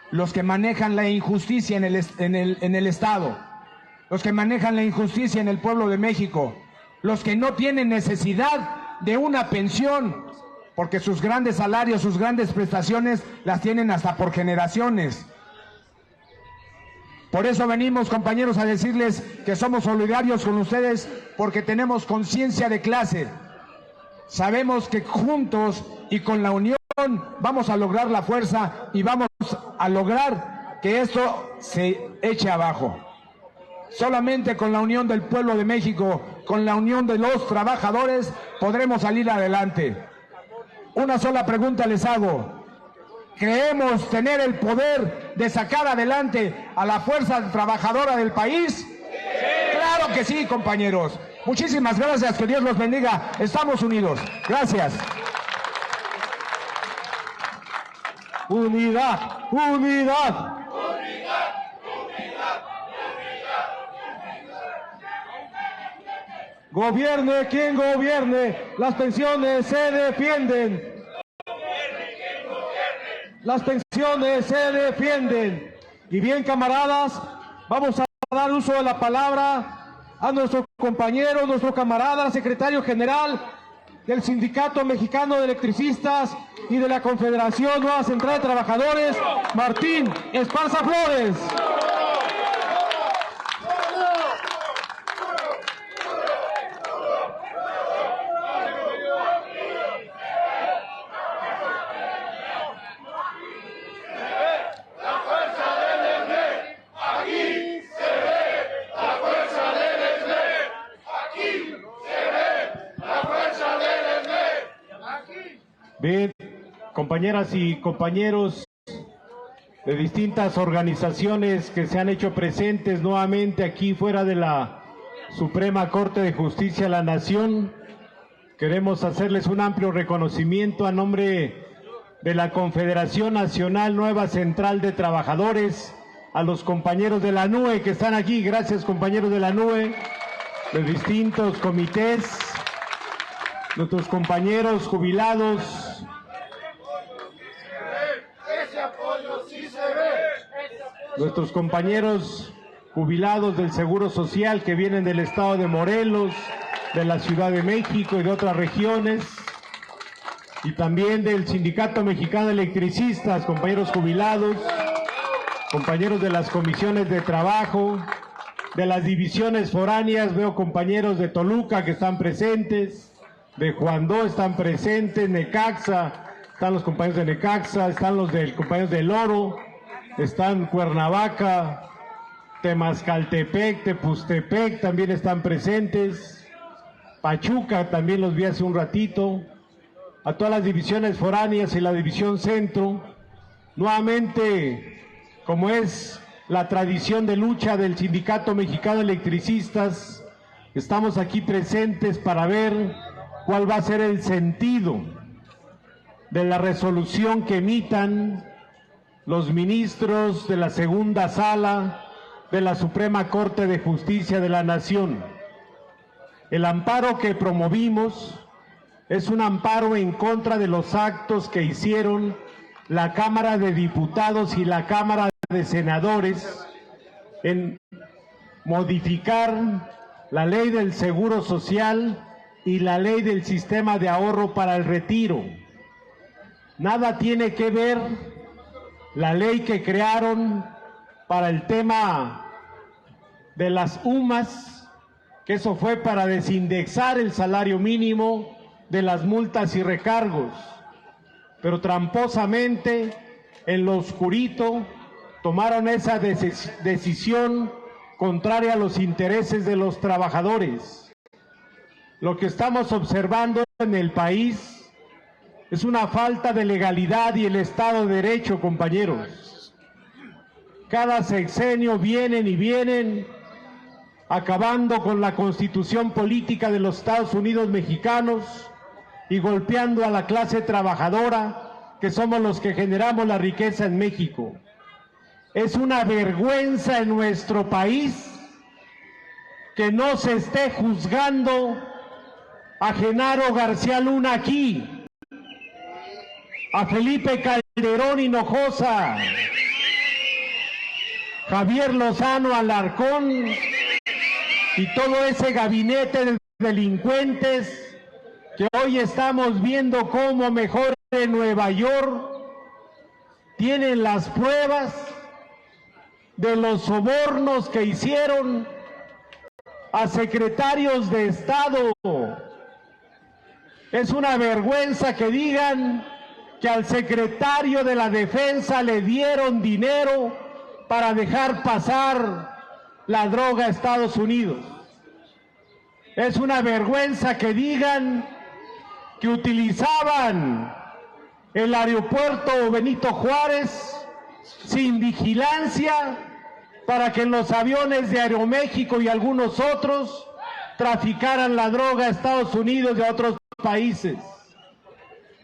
Los que manejan la injusticia en el Estado, los que manejan la injusticia en el pueblo de México, los que no tienen necesidad de una pensión, porque sus grandes salarios, sus grandes prestaciones las tienen hasta por generaciones. Por eso venimos, compañeros, a decirles que somos solidarios con ustedes porque tenemos conciencia de clase. Sabemos que juntos y con la unión vamos a lograr la fuerza y vamos a lograr que esto se eche abajo. Solamente con la unión del pueblo de México, con la unión de los trabajadores, podremos salir adelante. Una sola pregunta les hago. ¿Creemos tener el poder de sacar adelante a la fuerza trabajadora del país? ¡Sí! Claro que sí, compañeros. Muchísimas gracias, que Dios los bendiga. Estamos unidos. Gracias. Unidad, unidad. Gobierne quien gobierne, las pensiones se defienden. Las pensiones se defienden. Y bien, camaradas, vamos a dar uso de la palabra a nuestro compañero, nuestro camarada, secretario general del Sindicato Mexicano de Electricistas y de la Confederación Nueva Central de Trabajadores, Martín Esparza Flores. Bien, compañeras y compañeros de distintas organizaciones que se han hecho presentes nuevamente aquí fuera de la Suprema Corte de Justicia de la Nación, queremos hacerles un amplio reconocimiento a nombre de la Confederación Nacional Nueva Central de Trabajadores, a los compañeros de la NUE que están aquí. Gracias, compañeros de la NUE, de distintos comités, nuestros compañeros jubilados. Nuestros compañeros jubilados del Seguro Social que vienen del estado de Morelos, de la Ciudad de México y de otras regiones, y también del Sindicato Mexicano de Electricistas, compañeros jubilados, compañeros de las comisiones de trabajo, de las divisiones foráneas. Veo compañeros de Toluca que están presentes, de Juandó están presentes, Necaxa, están los compañeros de Necaxa, están los compañeros del Oro, están Cuernavaca, Temazcaltepec, Tepustepec también están presentes, Pachuca también los vi hace un ratito, a todas las divisiones foráneas y la división centro. Nuevamente, como es la tradición de lucha del Sindicato Mexicano de Electricistas, estamos aquí presentes para ver cuál va a ser el sentido de la resolución que emitan los ministros de la segunda sala de la Suprema Corte de Justicia de la Nación. El amparo que promovimos es un amparo en contra de los actos que hicieron la Cámara de Diputados y la Cámara de Senadores en modificar la ley del Seguro Social y la ley del Sistema de Ahorro para el Retiro. Nada tiene que ver la ley que crearon para el tema de las UMAS, que eso fue para desindexar el salario mínimo de las multas y recargos, pero tramposamente en lo oscurito tomaron esa decisión contraria a los intereses de los trabajadores. Lo que estamos observando en el país es una falta de legalidad y el Estado de Derecho, compañeros. Cada sexenio vienen y vienen, acabando con la Constitución política de los Estados Unidos mexicanos y golpeando a la clase trabajadora, que somos los que generamos la riqueza en México. Es una vergüenza en nuestro país que no se esté juzgando a Genaro García Luna aquí, a Felipe Calderón Hinojosa, Javier Lozano Alarcón y todo ese gabinete de delincuentes que hoy estamos viendo cómo mejor en Nueva York tienen las pruebas de los sobornos que hicieron a secretarios de Estado. Es una vergüenza que digan que al secretario de la Defensa le dieron dinero para dejar pasar la droga a Estados Unidos. Es una vergüenza que digan que utilizaban el aeropuerto Benito Juárez sin vigilancia para que en los aviones de Aeroméxico y algunos otros traficaran la droga a Estados Unidos y a otros países.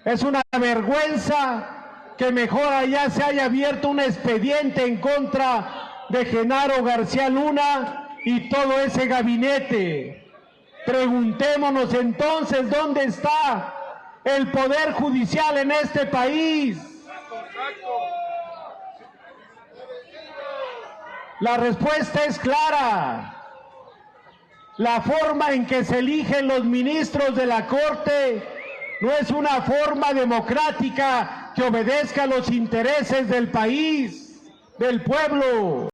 Es una vergüenza que mejor allá se haya abierto un expediente en contra de Genaro García Luna y todo ese gabinete. Preguntémonos entonces dónde está el Poder Judicial en este país. La respuesta es clara. La forma en que se eligen los ministros de la Corte no es una forma democrática que obedezca a los intereses del país, del pueblo.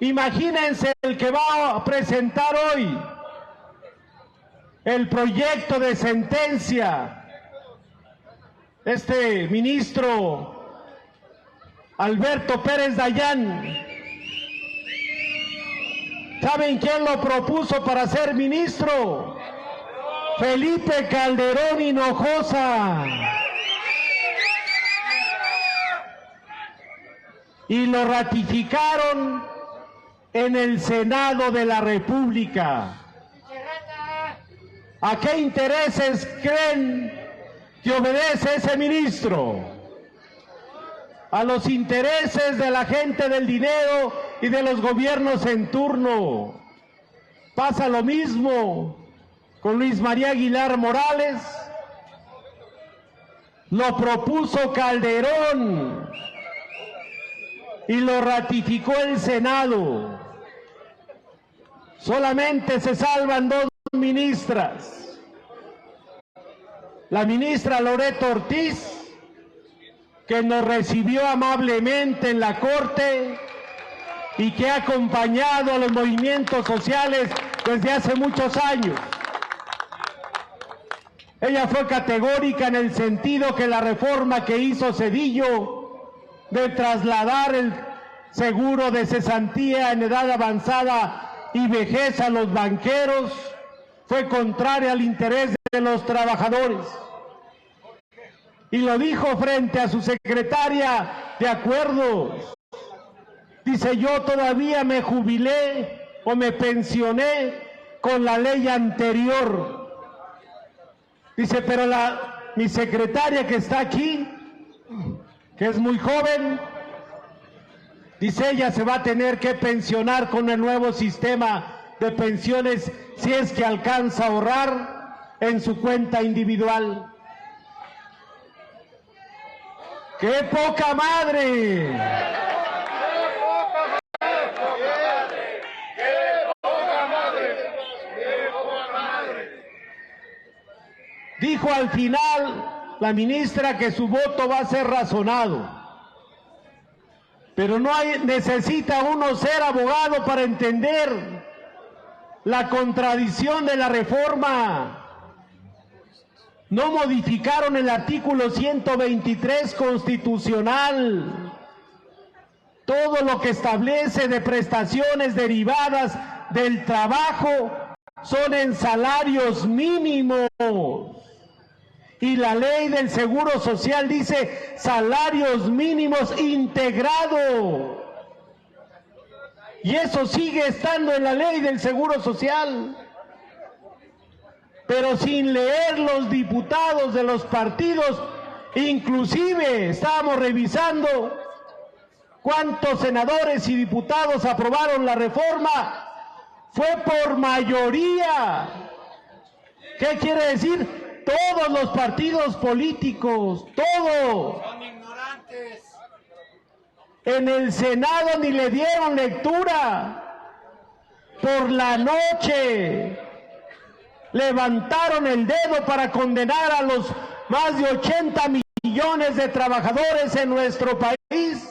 Imagínense el que va a presentar hoy el proyecto de sentencia, este ministro Alberto Pérez Dayán. ¿Saben quién lo propuso para ser ministro? Felipe Calderón Hinojosa. Y lo ratificaron en el Senado de la República. ¿A qué intereses creen que obedece ese ministro? A los intereses de la gente del dinero y de los gobiernos en turno. Pasa lo mismo con Luis María Aguilar Morales. Lo propuso Calderón y lo ratificó el Senado. Solamente se salvan dos ministras. La ministra Loreto Ortiz, que nos recibió amablemente en la Corte y que ha acompañado a los movimientos sociales desde hace muchos años. Ella fue categórica en el sentido que la reforma que hizo Zedillo de trasladar el seguro de cesantía en edad avanzada y vejez a los banqueros fue contraria al interés de los trabajadores. Y lo dijo frente a su secretaria de acuerdos. Dice, yo todavía me jubilé o me pensioné con la ley anterior. Dice, pero mi secretaria que está aquí, que es muy joven, dice, ella se va a tener que pensionar con el nuevo sistema de pensiones si es que alcanza a ahorrar en su cuenta individual. ¡Qué poca madre! Dijo al final la ministra que su voto va a ser razonado, pero necesita uno ser abogado para entender la contradicción de la reforma. No modificaron el artículo 123 constitucional, todo lo que establece de prestaciones derivadas del trabajo son en salarios mínimos. Y la ley del Seguro Social dice salarios mínimos integrados. Y eso sigue estando en la ley del Seguro Social. Pero sin leer los diputados de los partidos, inclusive estábamos revisando cuántos senadores y diputados aprobaron la reforma, fue por mayoría. ¿Qué quiere decir? Todos los partidos políticos, todos. Son ignorantes. En el Senado ni le dieron lectura. Por la noche levantaron el dedo para condenar a los más de 80 millones de trabajadores en nuestro país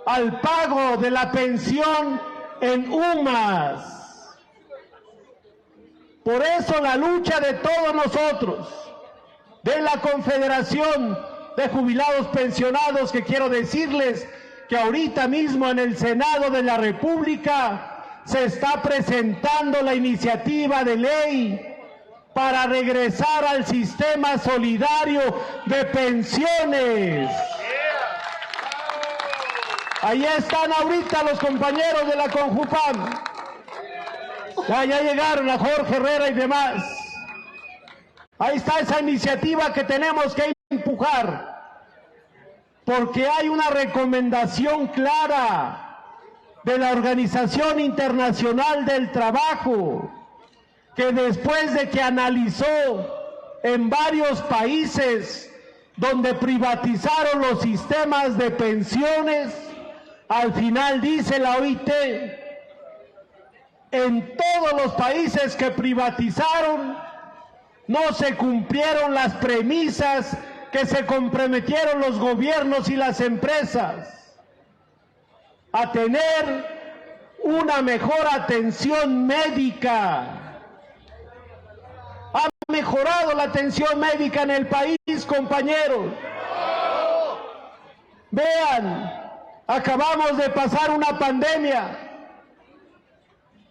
al pago de la pensión en UMAS. Por eso la lucha de todos nosotros, de la Confederación de Jubilados Pensionados, que quiero decirles que ahorita mismo en el Senado de la República se está presentando la iniciativa de ley para regresar al sistema solidario de pensiones. Ahí están ahorita los compañeros de la Conjupam. Ya llegaron a Jorge Herrera y demás. Ahí está esa iniciativa que tenemos que empujar, porque hay una recomendación clara de la Organización Internacional del Trabajo, que después de que analizó en varios países donde privatizaron los sistemas de pensiones, al final dice la OIT, en todos los países que privatizaron no se cumplieron las premisas que se comprometieron los gobiernos y las empresas a tener una mejor atención médica. Ha mejorado la atención médica en el país, compañeros. Vean, acabamos de pasar una pandemia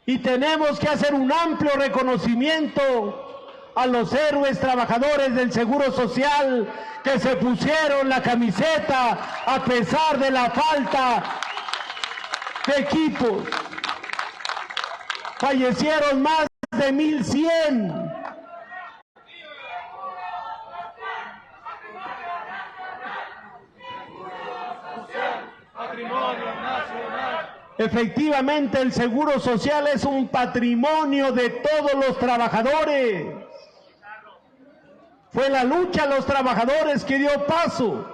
y tenemos que hacer un amplio reconocimiento a los héroes trabajadores del Seguro Social que se pusieron la camiseta a pesar de la falta de equipos. fallecieron más de 1,100. Efectivamente, el Seguro Social es un patrimonio de todos los trabajadores. Fue la lucha de los trabajadores que dio paso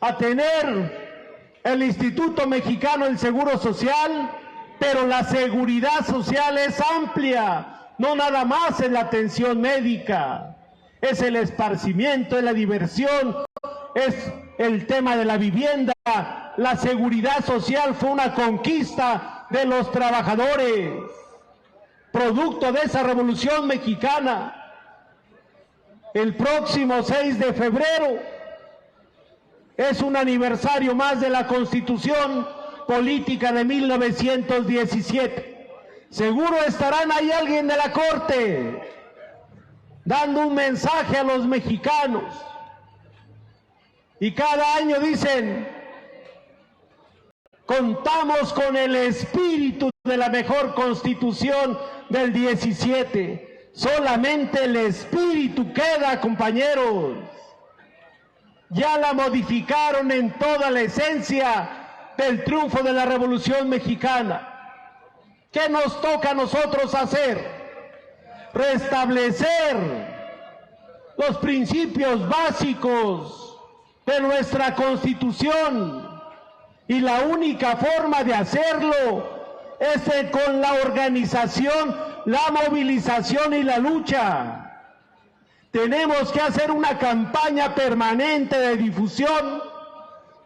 a tener el Instituto Mexicano del Seguro Social, pero la seguridad social es amplia, no nada más en la atención médica, es el esparcimiento, es la diversión, es el tema de la vivienda. La seguridad social fue una conquista de los trabajadores, producto de esa revolución mexicana. El próximo 6 de febrero es un aniversario más de la Constitución Política de 1917. Seguro estarán ahí alguien de la Corte dando un mensaje a los mexicanos. Y cada año dicen, contamos con el espíritu de la mejor Constitución del 17. Solamente el espíritu queda, compañeros. Ya la modificaron en toda la esencia del triunfo de la Revolución Mexicana. ¿Qué nos toca a nosotros hacer? Restablecer los principios básicos de nuestra Constitución. Y la única forma de hacerlo es con la organización, la movilización y la lucha. Tenemos que hacer una campaña permanente de difusión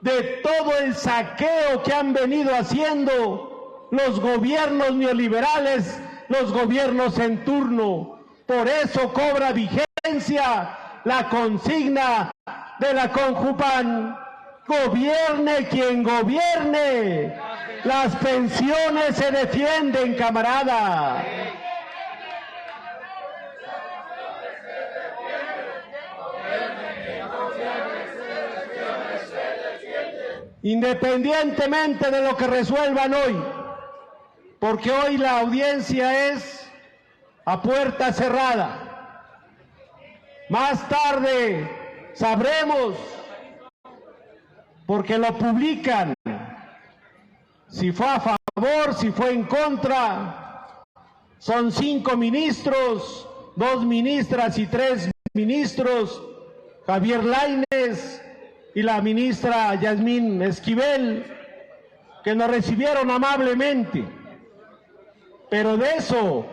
de todo el saqueo que han venido haciendo los gobiernos neoliberales, los gobiernos en turno. Por eso cobra vigencia la consigna de la Conjupan: gobierne quien gobierne, las pensiones se defienden, camarada. Independientemente de lo que resuelvan hoy, porque hoy la audiencia es a puerta cerrada. Más tarde sabremos, porque lo publican, si fue a favor, si fue en contra. Son 5 ministros, 2 ministras y 3 ministros, Javier Lainez y la ministra Yasmín Esquivel, que nos recibieron amablemente. Pero de eso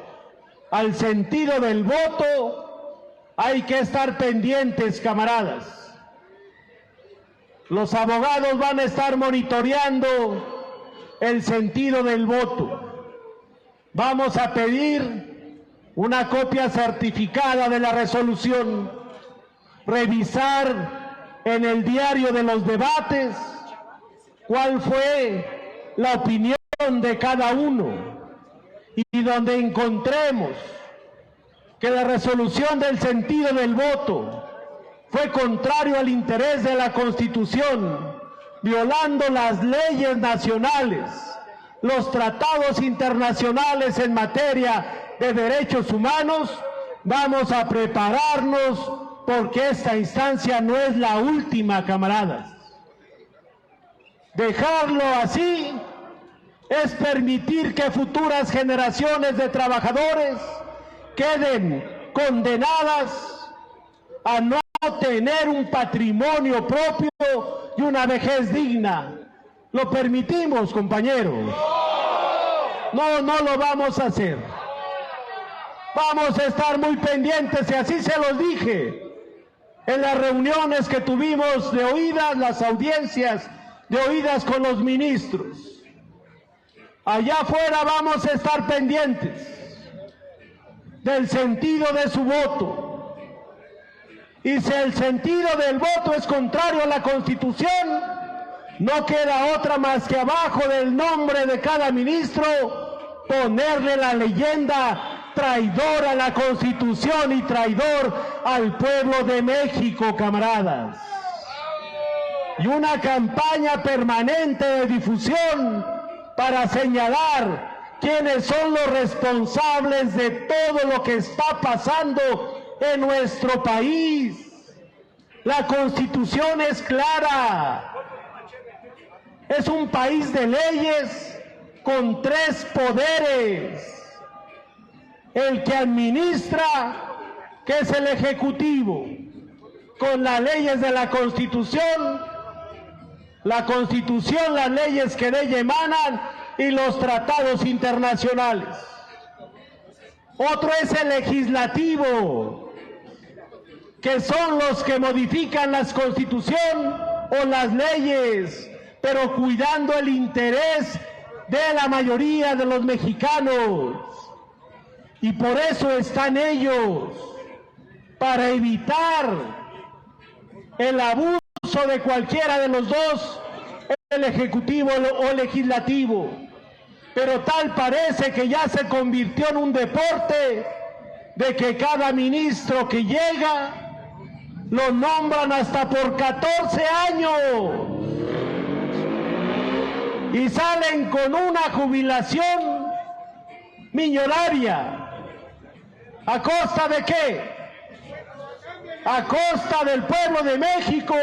al sentido del voto hay que estar pendientes, camaradas. Los abogados van a estar monitoreando el sentido del voto. Vamos a pedir una copia certificada de la resolución, revisar en el diario de los debates cuál fue la opinión de cada uno, y donde encontremos que la resolución del sentido del voto fue contrario al interés de la Constitución, violando las leyes nacionales, los tratados internacionales en materia de derechos humanos, vamos a prepararnos, porque esta instancia no es la última, camaradas. Dejarlo así es permitir que futuras generaciones de trabajadores queden condenadas a no tener un patrimonio propio y una vejez digna. ¿Lo permitimos, compañeros? No, no lo vamos a hacer. Vamos a estar muy pendientes, y así se los dije en las reuniones que tuvimos de oídas, las audiencias de oídas con los ministros. Allá afuera vamos a estar pendientes del sentido de su voto. Y si el sentido del voto es contrario a la Constitución, no queda otra más que abajo del nombre de cada ministro ponerle la leyenda: traidor a la Constitución y traidor al pueblo de México, camaradas. Y una campaña permanente de difusión para señalar quiénes son los responsables de todo lo que está pasando en nuestro país. La Constitución es clara. Es un país de leyes con 3 poderes. El que administra, que es el Ejecutivo, con las leyes de la Constitución, las leyes que de ella emanan y los tratados internacionales. Otro es el Legislativo, que son los que modifican la Constitución o las leyes, pero cuidando el interés de la mayoría de los mexicanos. Y por eso están ellos, para evitar el abuso de cualquiera de los dos, el Ejecutivo o Legislativo. Pero tal parece que ya se convirtió en un deporte de que cada ministro que llega lo nombran hasta por 14 años y salen con una jubilación millonaria. ¿A costa de qué? A costa del pueblo de México,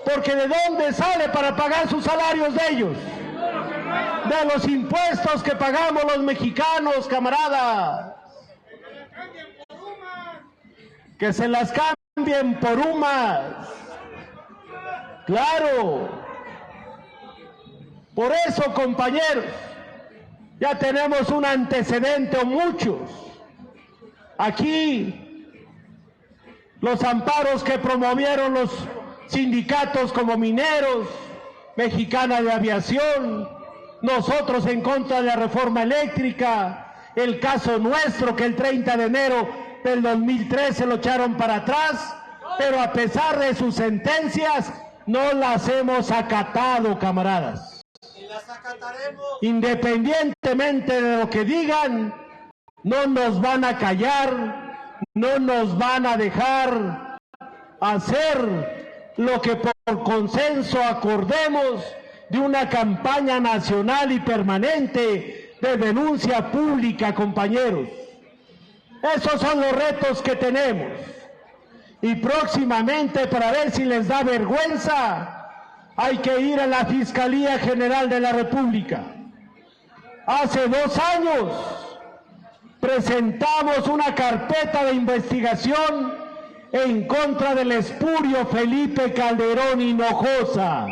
porque ¿de dónde sale para pagar sus salarios de ellos? De los impuestos que pagamos los mexicanos, camaradas. Que se las cambien por UMAS. Claro. Por eso, compañeros, ya tenemos un antecedente o muchos. Aquí, los amparos que promovieron los sindicatos como Mineros, Mexicana de Aviación, nosotros en contra de la reforma eléctrica, el caso nuestro que el 30 de enero del 2013 lo echaron para atrás, pero a pesar de sus sentencias, no las hemos acatado, camaradas. Independientemente de lo que digan, no nos van a callar, no nos van a dejar hacer lo que por consenso acordemos de una campaña nacional y permanente de denuncia pública, compañeros. Esos son los retos que tenemos. Y próximamente, para ver si les da vergüenza, hay que ir a la Fiscalía General de la República. Hace 2 años presentamos una carpeta de investigación en contra del espurio Felipe Calderón Hinojosa,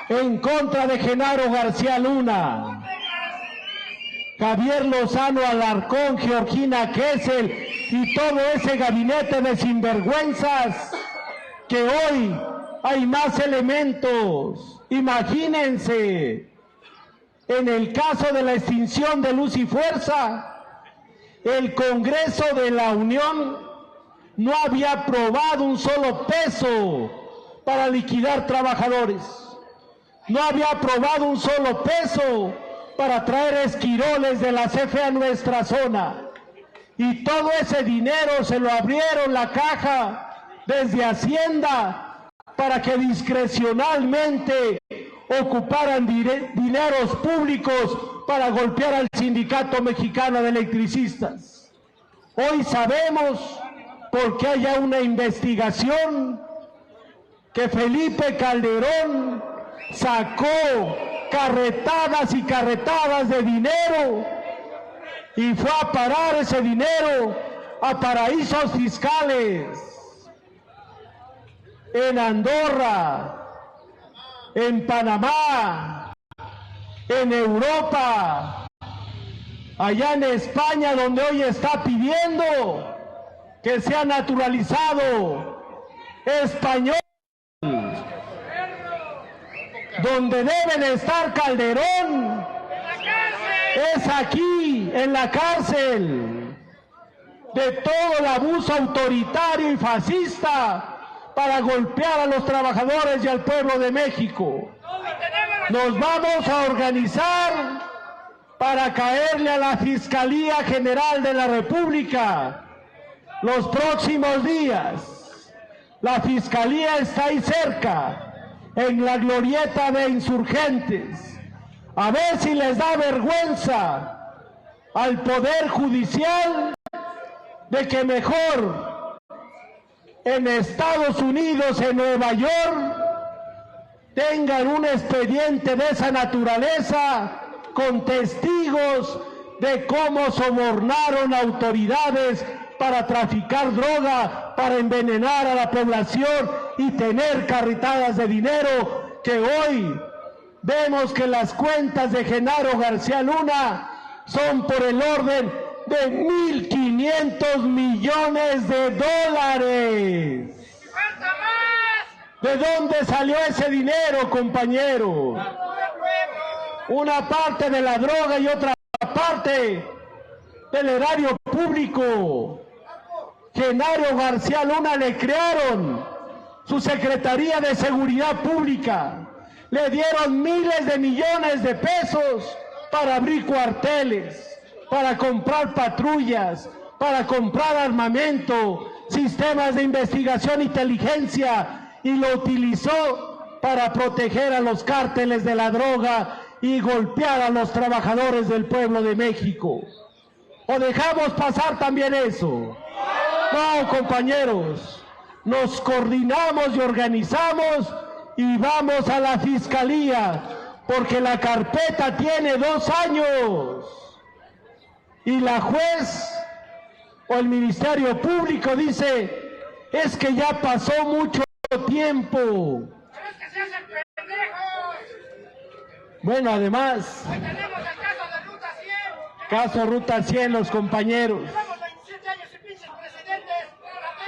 en contra de Genaro García Luna, Javier Lozano Alarcón, Georgina Kessel y todo ese gabinete de sinvergüenzas, que hoy hay más elementos. Imagínense, en el caso de la extinción de Luz y Fuerza, el Congreso de la Unión no había aprobado un solo peso para liquidar trabajadores. No había aprobado un solo peso para traer esquiroles de la CFE a nuestra zona. Y todo ese dinero se lo abrieron la caja desde Hacienda para que discrecionalmente ocuparan dineros públicos para golpear al Sindicato Mexicano de Electricistas. Hoy sabemos, porque haya una investigación, que Felipe Calderón sacó carretadas y carretadas de dinero y fue a parar ese dinero a paraísos fiscales, en Andorra, en Panamá, en Europa, allá en España, donde hoy está pidiendo que sea naturalizado español, donde deben estar Calderón, es aquí, en la cárcel, de todo el abuso autoritario y fascista para golpear a los trabajadores y al pueblo de México. Nos vamos a organizar para caerle a la Fiscalía General de la República los próximos días. La Fiscalía está ahí cerca, en la glorieta de Insurgentes. A ver si les da vergüenza al Poder Judicial de que mejor en Estados Unidos, en Nueva York, tengan un expediente de esa naturaleza con testigos de cómo sobornaron autoridades para traficar droga, para envenenar a la población y tener carretadas de dinero, que hoy vemos que las cuentas de Genaro García Luna son por el orden de 1.500 millones de dólares. ¿De dónde salió ese dinero, compañero? Una parte de la droga y otra parte del erario público. Genaro García Luna le crearon su Secretaría de Seguridad Pública, le dieron miles de millones de pesos para abrir cuarteles, para comprar patrullas, para comprar armamento, sistemas de investigación e inteligencia, y lo utilizó para proteger a los cárteles de la droga y golpear a los trabajadores del pueblo de México. ¿O dejamos pasar también eso? No, compañeros, nos coordinamos y organizamos y vamos a la Fiscalía, porque la carpeta tiene 2 años y la juez o el Ministerio Público dice, es que ya pasó mucho tiempo. Bueno, además, caso Ruta 100, los compañeros,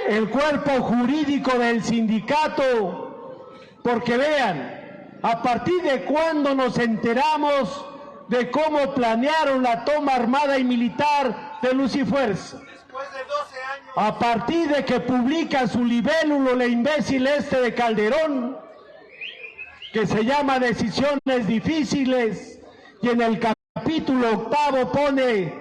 el cuerpo jurídico del sindicato, porque vean, a partir de cuándo nos enteramos de cómo planearon la toma armada y militar de Luz y Fuerza. A partir de que publica su libélulo la imbécil de Calderón, que se llama Decisiones Difíciles, y en el capítulo 8 pone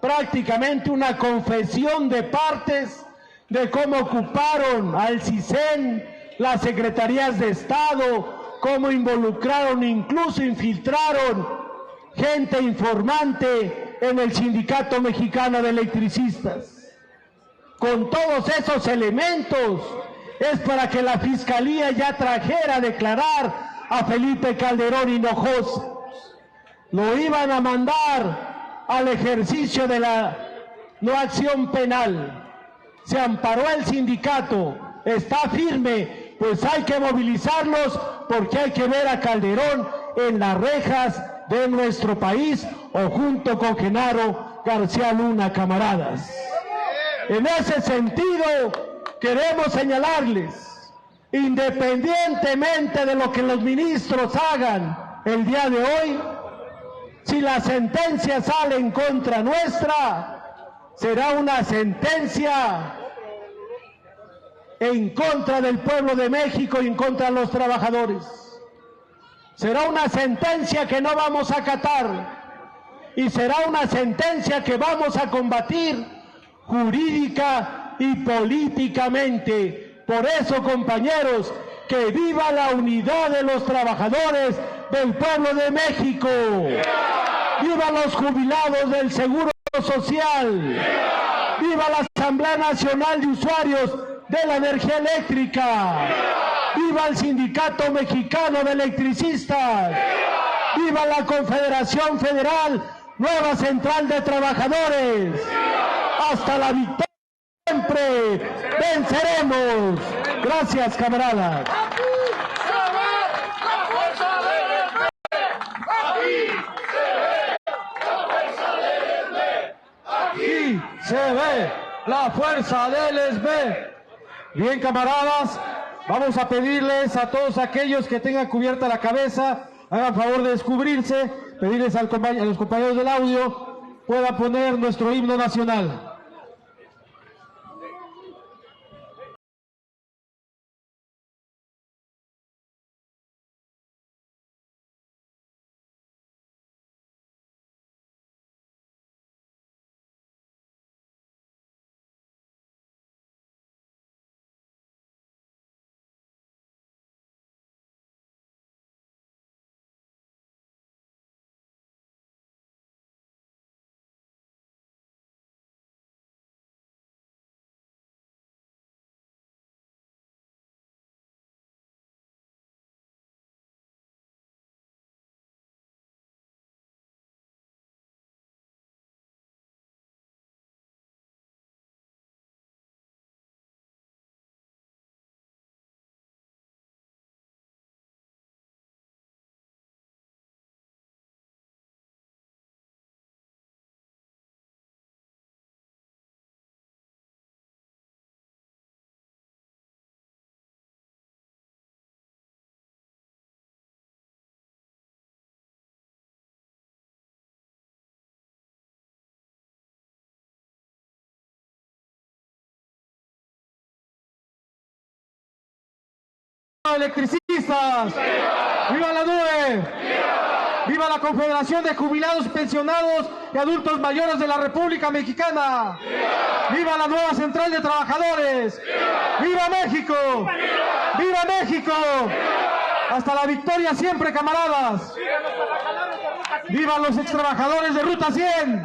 prácticamente una confesión de partes de cómo ocuparon al CISEN, las secretarías de Estado, cómo involucraron, incluso infiltraron gente informante en el Sindicato Mexicano de Electricistas. Con todos esos elementos es para que la Fiscalía ya trajera a declarar a Felipe Calderón Hinojosa. Lo iban a mandar al ejercicio de la no acción penal. Se amparó el sindicato, está firme, pues hay que movilizarlos porque hay que ver a Calderón en las rejas de nuestro país o junto con Genaro García Luna, camaradas. En ese sentido, queremos señalarles, independientemente de lo que los ministros hagan el día de hoy, si la sentencia sale en contra nuestra, será una sentencia en contra del pueblo de México y en contra de los trabajadores. Será una sentencia que no vamos a acatar y será una sentencia que vamos a combatir jurídica y políticamente. Por eso, compañeros, que viva la unidad de los trabajadores del pueblo de México. Viva los jubilados del Seguro Social. Viva la Asamblea Nacional de Usuarios de la Energía Eléctrica. Viva el Sindicato Mexicano de Electricistas. Viva la Confederación Federal Nueva Central de Trabajadores. Hasta la victoria siempre venceremos. Gracias, camaradas. Aquí se ve la fuerza del ESB. Bien, camaradas, vamos a pedirles a todos aquellos que tengan cubierta la cabeza, hagan favor de descubrirse, pedirles a los compañeros del audio puedan poner nuestro himno nacional. electricistas! ¡Viva la NUE! ¡Viva la Confederación de Jubilados, Pensionados y Adultos Mayores de la República Mexicana! ¡Viva la nueva Central de Trabajadores! ¡Viva México! ¡Viva México! ¡Hasta la victoria siempre, camaradas! ¡Viva los extrabajadores de Ruta 100!